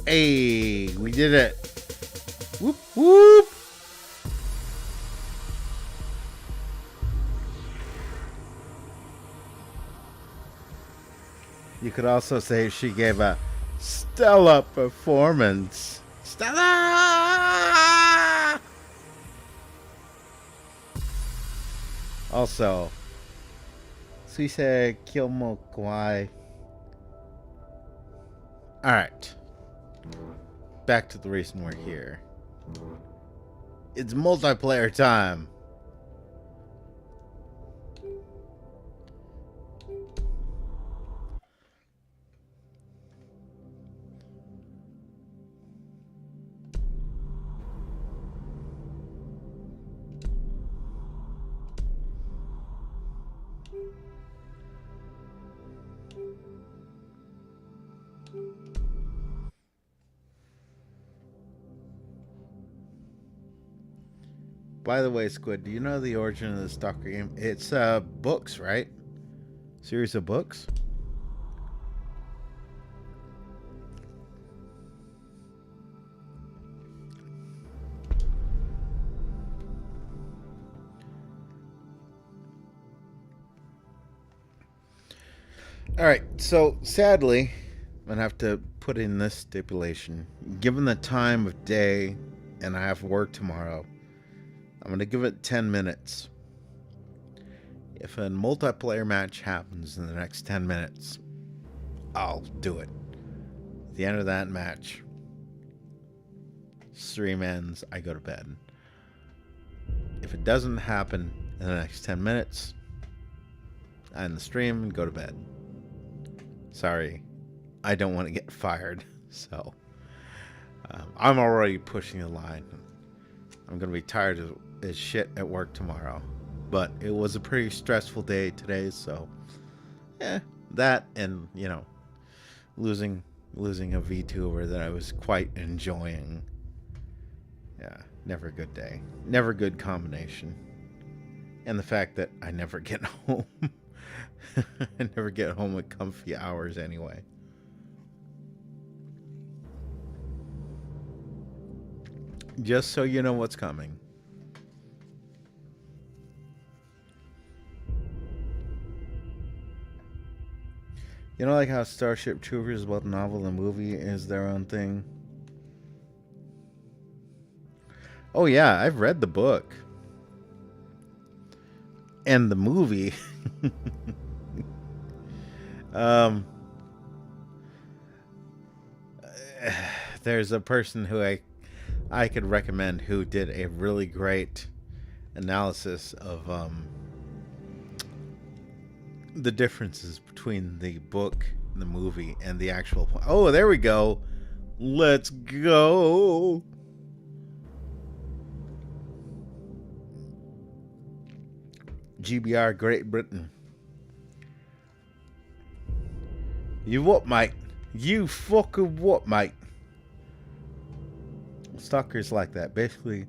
Hey, we did it. Whoop, whoop. You could also say she gave a stellar performance. Stella! Also, Suise Kilmo Kwai. Alright. Back to the reason we're here. It's multiplayer time. By the way, Squid, do you know the origin of the Stalker game? It's books, right? Series of books? Alright, so sadly, I'm going to have to put in this stipulation. Given the time of day and I have work tomorrow, I'm going to give it 10 minutes. If a multiplayer match happens in the next 10 minutes, I'll do it. At the end of that match, stream ends, I go to bed. If it doesn't happen in the next 10 minutes, I end the stream and go to bed. Sorry, I don't want to get fired, so I'm already pushing the line. I'm going to be tired as shit at work tomorrow. But it was a pretty stressful day today, so yeah, that and, you know, losing a VTuber that I was quite enjoying. Yeah, never a good day. Never a good combination. And the fact that I never get home. I never get home at comfy hours anyway. Just so you know what's coming. You know, like how Starship Troopers, both novel and movie, is their own thing? Oh yeah, I've read the book. And the movie. There's a person who I could recommend who did a really great analysis of the differences between the book, the movie, and the actual. Oh, there we go. Let's go. GBR Great Britain. You what, mate? You fucking what, mate? Stalkers like that. Basically,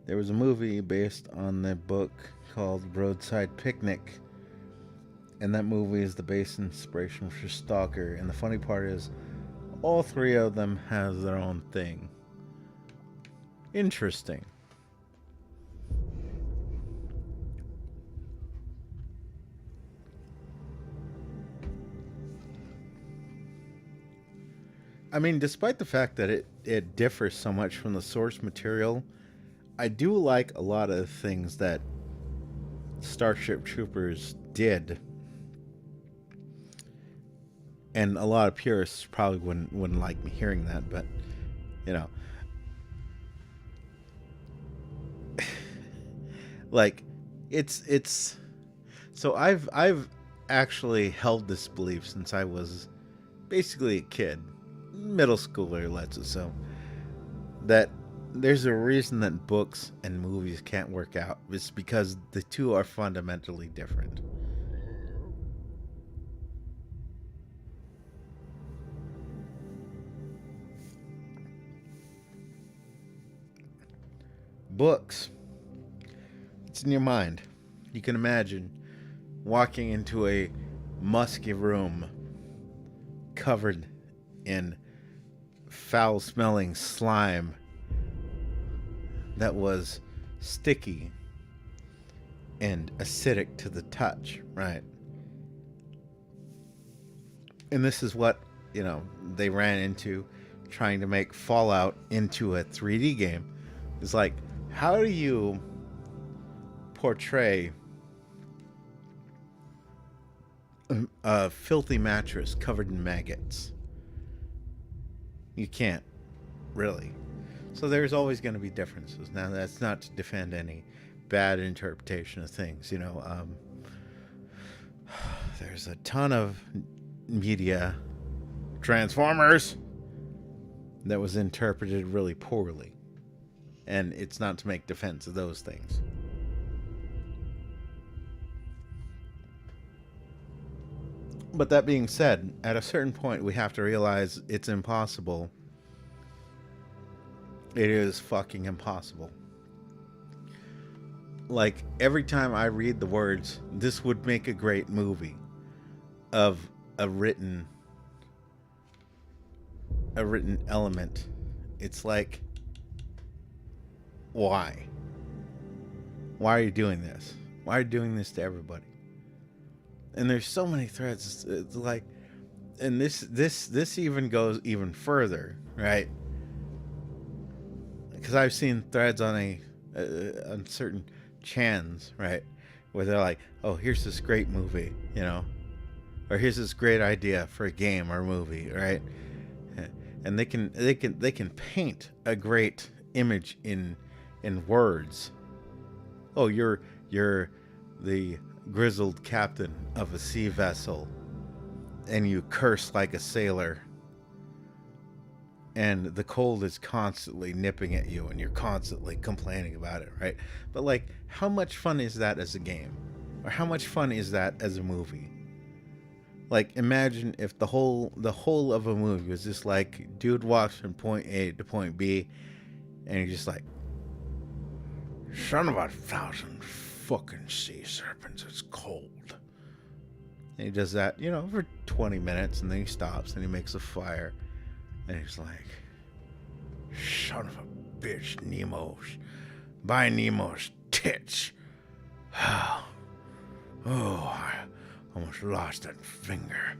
there was a movie based on the book called Roadside Picnic. And that movie is the base inspiration for Stalker. And the funny part is, all three of them has their own thing. Interesting. I mean, despite the fact that it differs so much from the source material, I do like a lot of things that Starship Troopers did. And a lot of purists probably wouldn't like me hearing that, but you know, like it's so I've actually held this belief since I was basically a kid, middle schooler, let's assume, that there's a reason that books and movies can't work out. It's because the two are fundamentally different. Books, it's in your mind. You can imagine walking into a musky room covered in foul-smelling slime that was sticky and acidic to the touch, right? And this is what, they ran into trying to make Fallout into a 3D game. It's like, how do you portray a filthy mattress covered in maggots? You can't, really. So there's always going to be differences. Now, that's not to defend any bad interpretation of things. There's a ton of media, Transformers, that was interpreted really poorly. And it's not to make defense of those things. But that being said, at a certain point, we have to realize it's impossible. It is fucking impossible. Like, every time I read the words, this would make a great movie, of a written element, it's like, why? Why are you doing this? Why are you doing this to everybody? And there's so many threads. It's like, and this even goes even further, right? Because I've seen threads on on certain chans, right, where they're like, oh, here's this great movie, or here's this great idea for a game or movie, right? And they can paint a great image in words. Oh, you're the grizzled captain of a sea vessel, and you curse like a sailor, and the cold is constantly nipping at you, and you're constantly complaining about it, right? But like, how much fun is that as a game? Or how much fun is that as a movie? Like, imagine if the whole of a movie was just like, dude walks from point A to point B, and you're just like, son of 1,000 fucking sea serpents, it's cold. And he does that, for 20 minutes, and then he stops, and he makes a fire, and he's like, son of a bitch, by Nemo's tits. Oh, I almost lost that finger,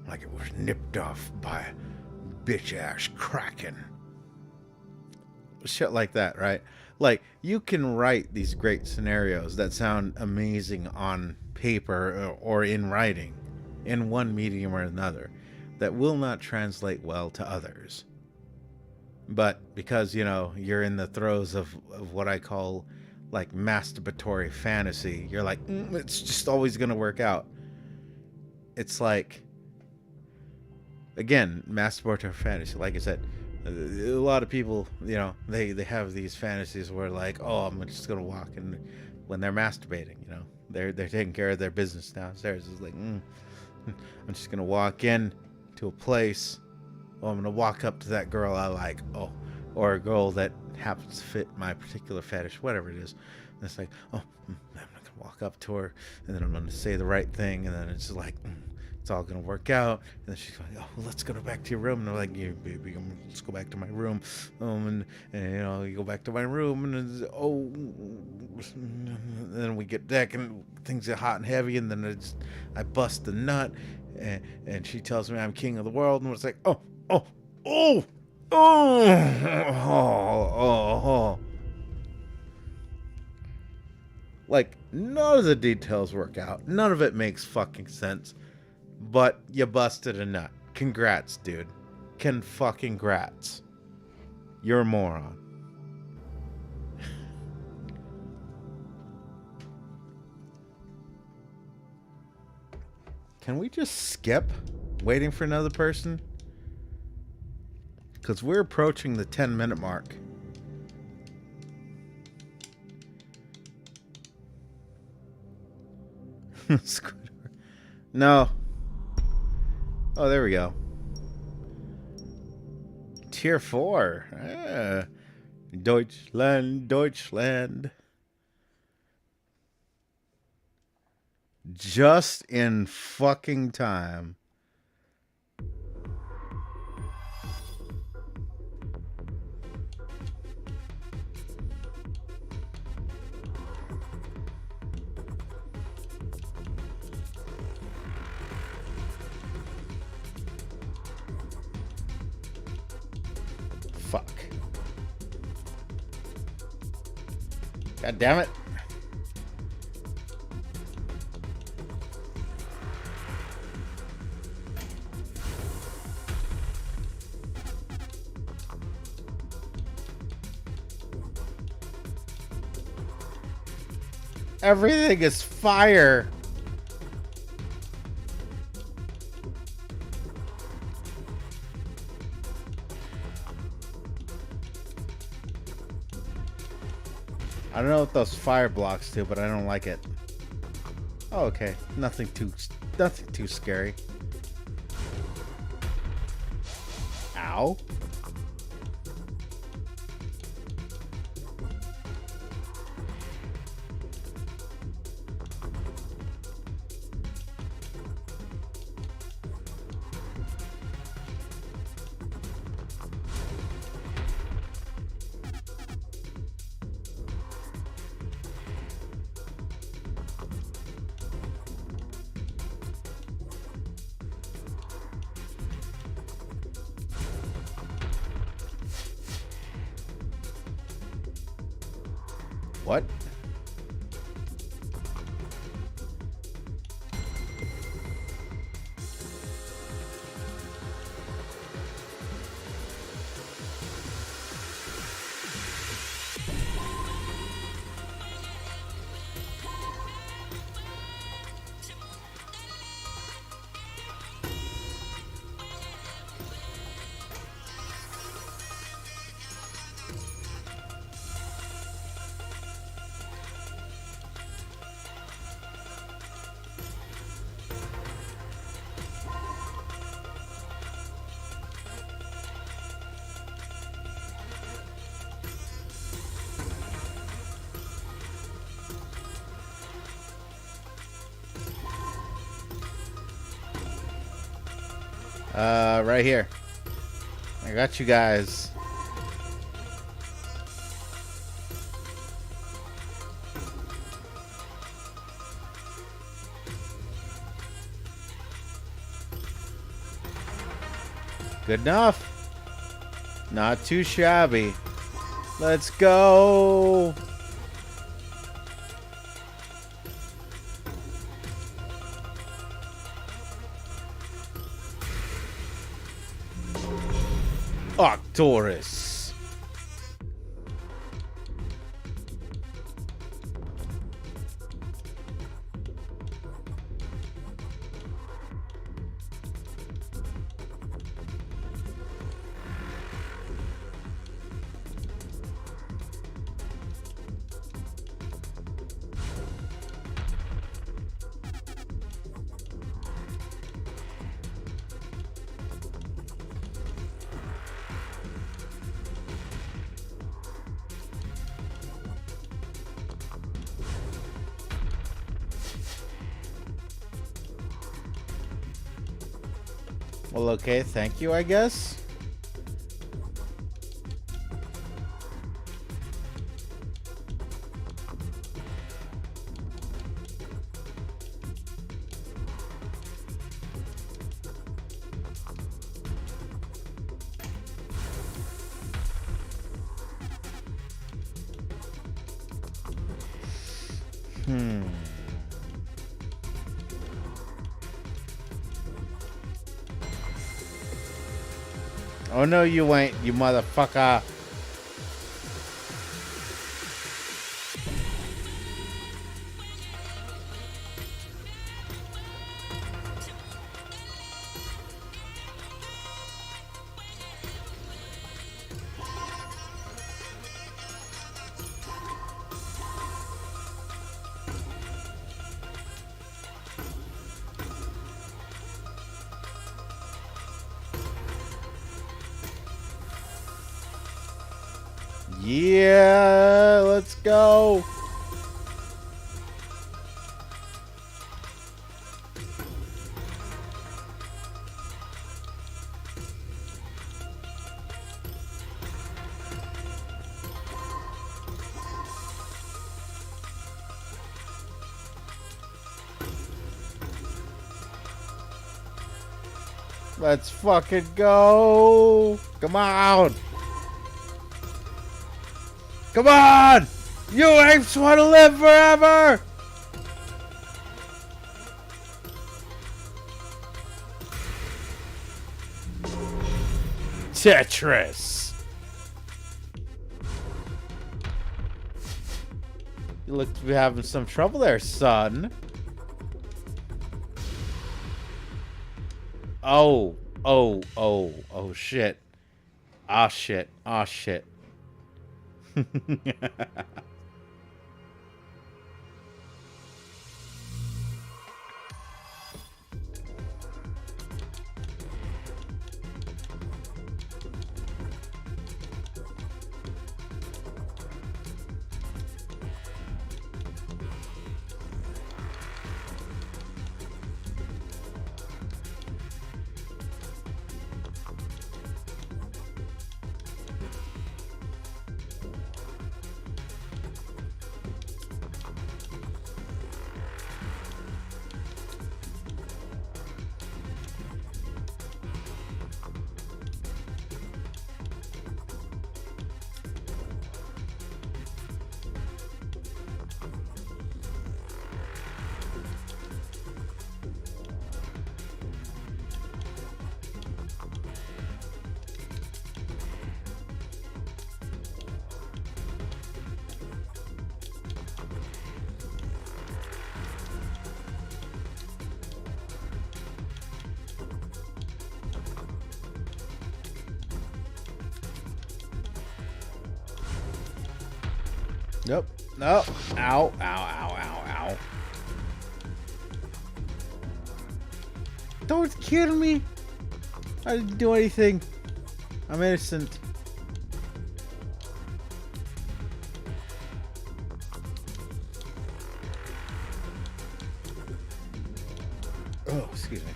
like it was nipped off by a bitch-ass kraken. Shit like that, right? Like, you can write these great scenarios that sound amazing on paper or in writing, in one medium or another, that will not translate well to others. But because, you're in the throes of what I call, like, masturbatory fantasy, you're like, it's just always going to work out. It's like, again, masturbatory fantasy, like I said, a lot of people, they have these fantasies where, like, oh, I'm just going to walk, and when they're masturbating, they're taking care of their business downstairs. It's like, I'm just going to walk in to a place. Oh, I'm going to walk up to that girl I like. Oh, or a girl that happens to fit my particular fetish, whatever it is. And it's like, oh, I'm going to walk up to her, and then I'm going to say the right thing, and then it's like, it's all going to work out. And then she's like, oh, well, let's go back to your room. And I'm like, yeah, baby, let's go back to my room. And you go back to my room, and then we get back, and things get hot and heavy, and then I bust the nut, and she tells me I'm king of the world, and it's like, oh. Like, none of the details work out. None of it makes fucking sense. But you busted a nut. Congrats, dude. Fucking-grats. You're a moron. Can we just skip waiting for another person? Because we're approaching the 10-minute mark. No. Oh, there we go. Tier 4. Deutschland. Just in fucking time. Fuck. God damn it. Everything is fire. I don't know what those fire blocks do, but I don't like it. Oh, okay. Nothing too scary. Ow. What? Right here. I got you guys. Good enough. Not too shabby. Let's go. Arcturus. Well, okay, thank you, I guess. Oh no, you ain't, you motherfucker. Yeah, let's go. Let's fucking go. Come on. Come on! You apes want to live forever! Tetris! You look to be having some trouble there, son. Oh, shit. Ah, shit. Ah, shit. Nope. No. Ow, ow, ow, ow, ow. Don't kill me. I didn't do anything. I'm innocent. Oh, excuse me.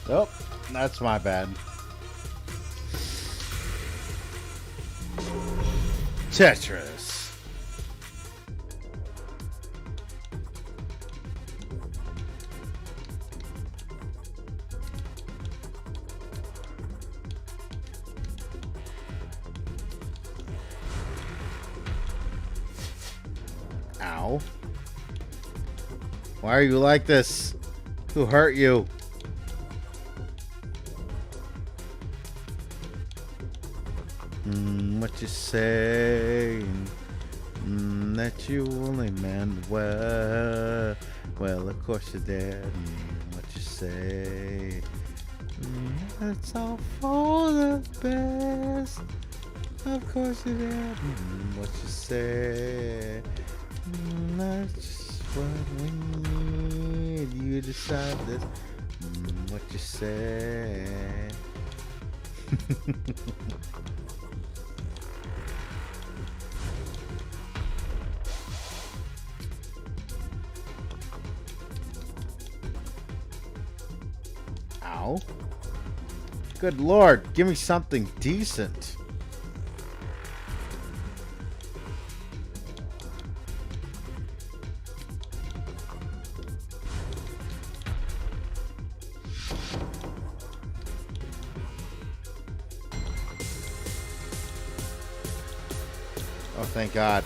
Nope, that's my bad. Tetris. Ow. Why are you like this? Who hurt you? What you say? That you only meant well. Well, of course you did. What you say? It's all for the best. Of course you did. What you say? That's what we need. You decide this. What you say? Ow. Good Lord, give me something decent. Oh, thank God.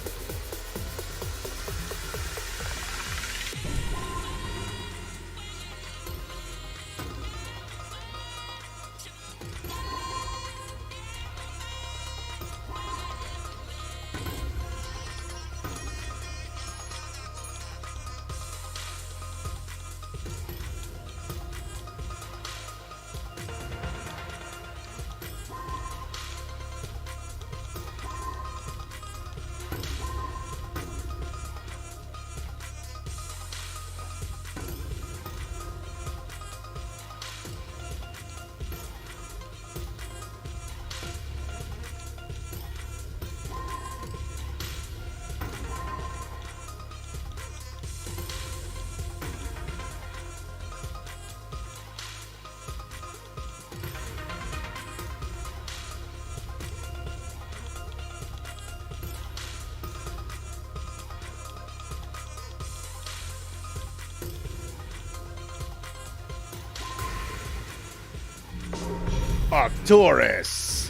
Arcturus!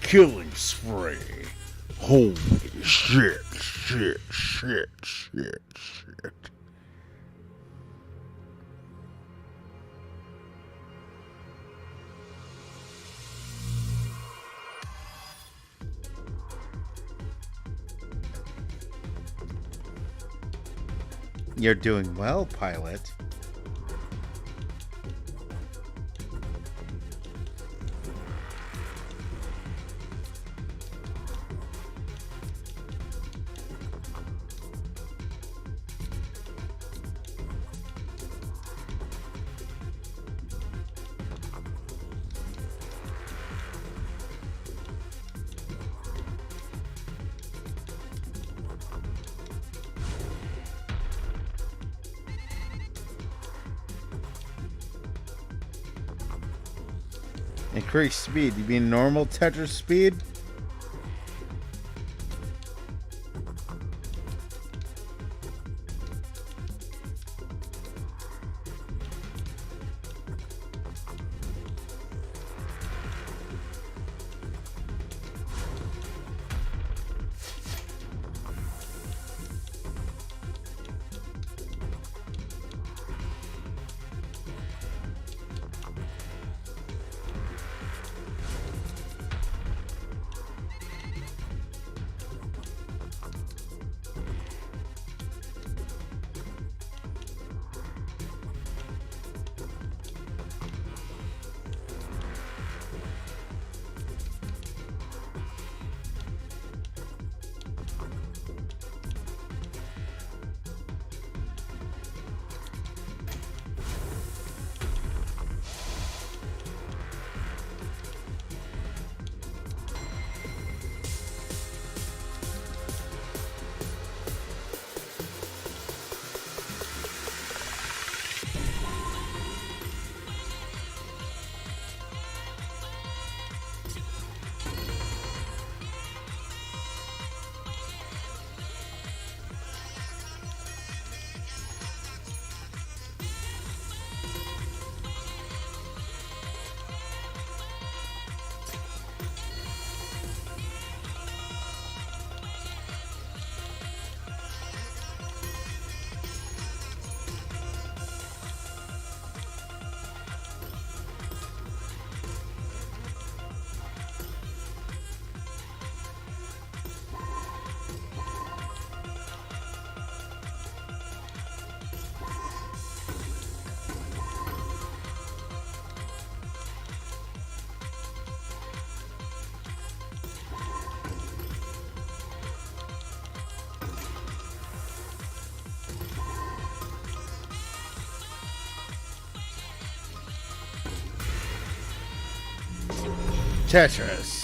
Killing spree. Holy shit, shit, shit, shit, shit. You're doing well, pilot. Increase speed. You mean normal Tetris speed? Tetris.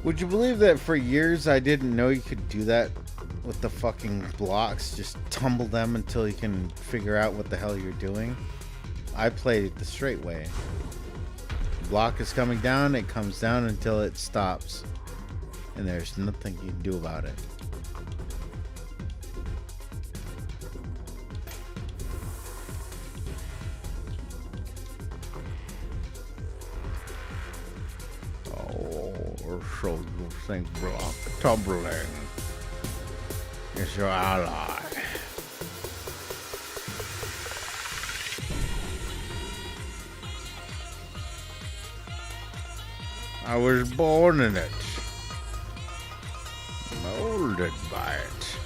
Would you believe that for years I didn't know you could do that with the fucking blocks? Just tumble them until you can figure out what the hell you're doing. I played it the straight way. The block is coming down, it comes down until it stops. And there's nothing you can do about it. So you think block tumbling is your ally. I was born in it. Molded by it.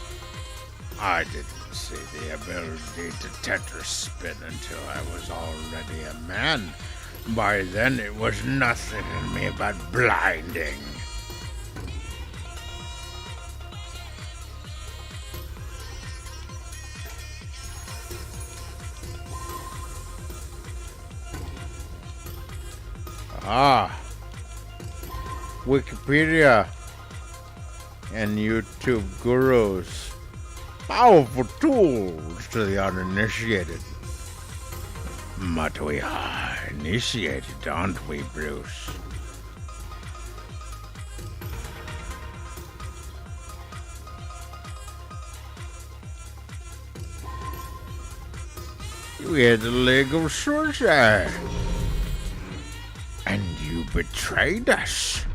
I didn't see the ability to Tetris spin until I was already a man. By then it was nothing in me but blinding. Ah, Wikipedia and YouTube gurus. Powerful tools to the uninitiated. But we are initiated, aren't we, Bruce? You had the leg of sorcery. And you betrayed us.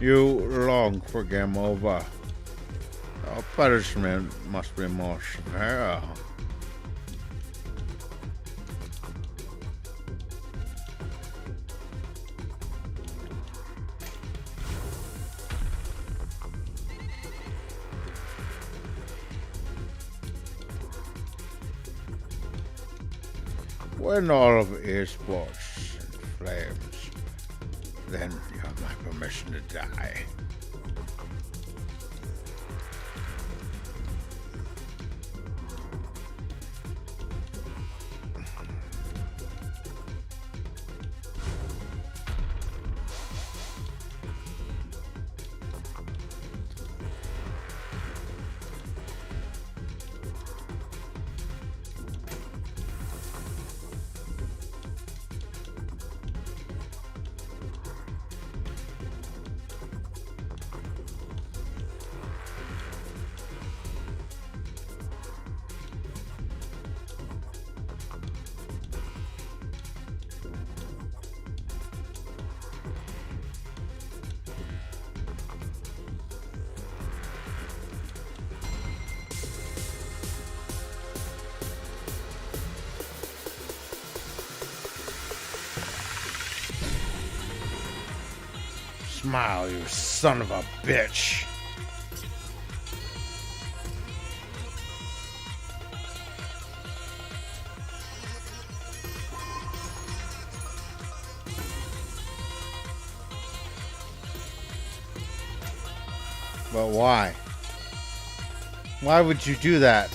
You long for game over. Our punishment must be more severe. When all of esports in flames, then you have my permission to die. Smile, you son of a bitch. But why? Why would you do that?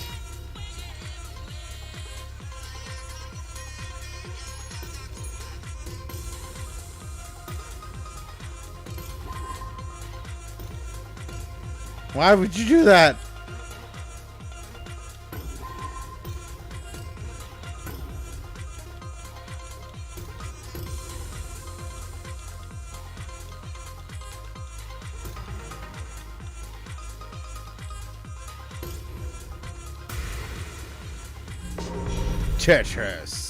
Why would you do that? Tetris.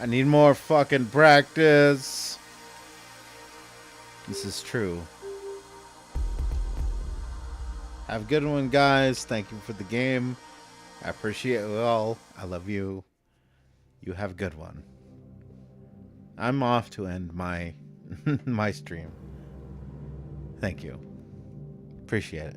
I need more fucking practice. This is true. Have a good one, guys. Thank you for the game. I appreciate it all. I love you. You have a good one. I'm off to end my my stream. Thank you. Appreciate it.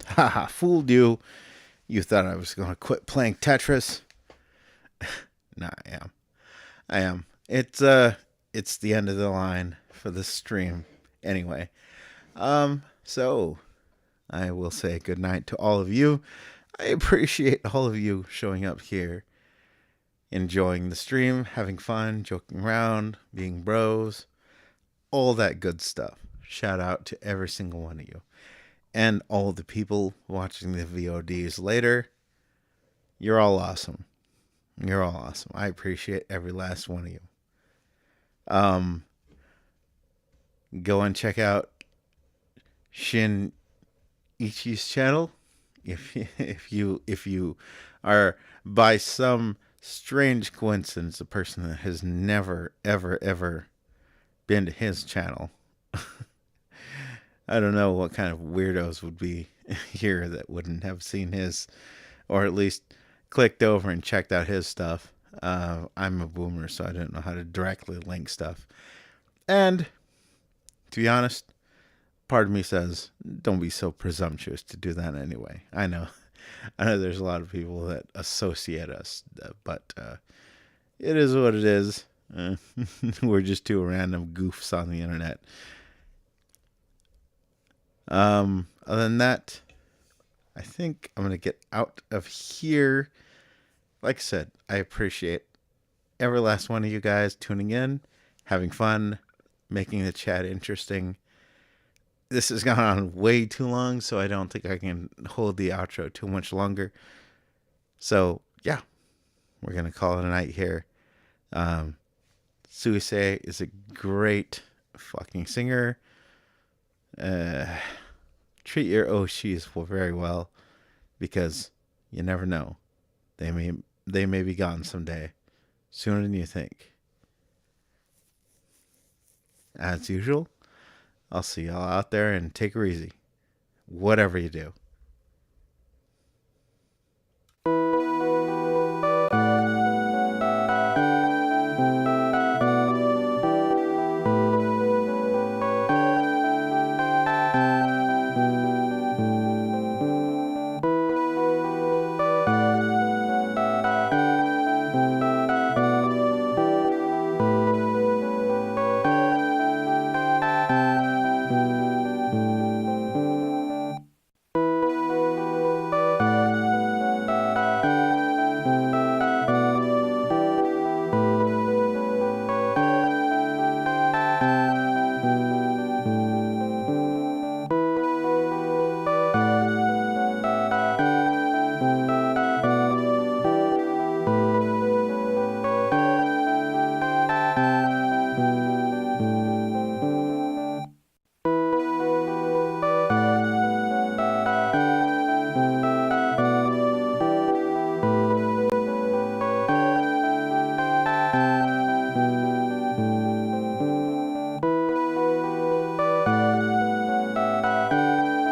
Haha, fooled you. You thought I was going to quit playing Tetris? Nah, I am. I am. It's the end of the line for this stream. Anyway, so I will say good night to all of you. I appreciate all of you showing up here, enjoying the stream, having fun, joking around, being bros, all that good stuff. Shout out to every single one of you. And all the people watching the VODs later. You're all awesome. You're all awesome. I appreciate every last one of you. Go and check out Shin Ichi's channel. If you are by some strange coincidence a person that has never ever been to his channel. I don't know what kind of weirdos would be here that wouldn't have seen his, or at least clicked over and checked out his stuff. I'm a boomer, so I don't know how to directly link stuff. And to be honest, part of me says, don't be so presumptuous to do that anyway. I know there's a lot of people that associate us, but it is what it is. We're just two random goofs on the internet. Other than that, I think I'm going to get out of here. Like I said, I appreciate every last one of you guys tuning in, having fun, making the chat interesting. This has gone on way too long, so I don't think I can hold the outro too much longer. So, yeah, we're going to call it a night here. Suisei is a great fucking singer. Treat your Oshis very well, because you never know. They may be gone someday, sooner than you think. As usual, I'll see y'all out there, and take her easy. Whatever you do.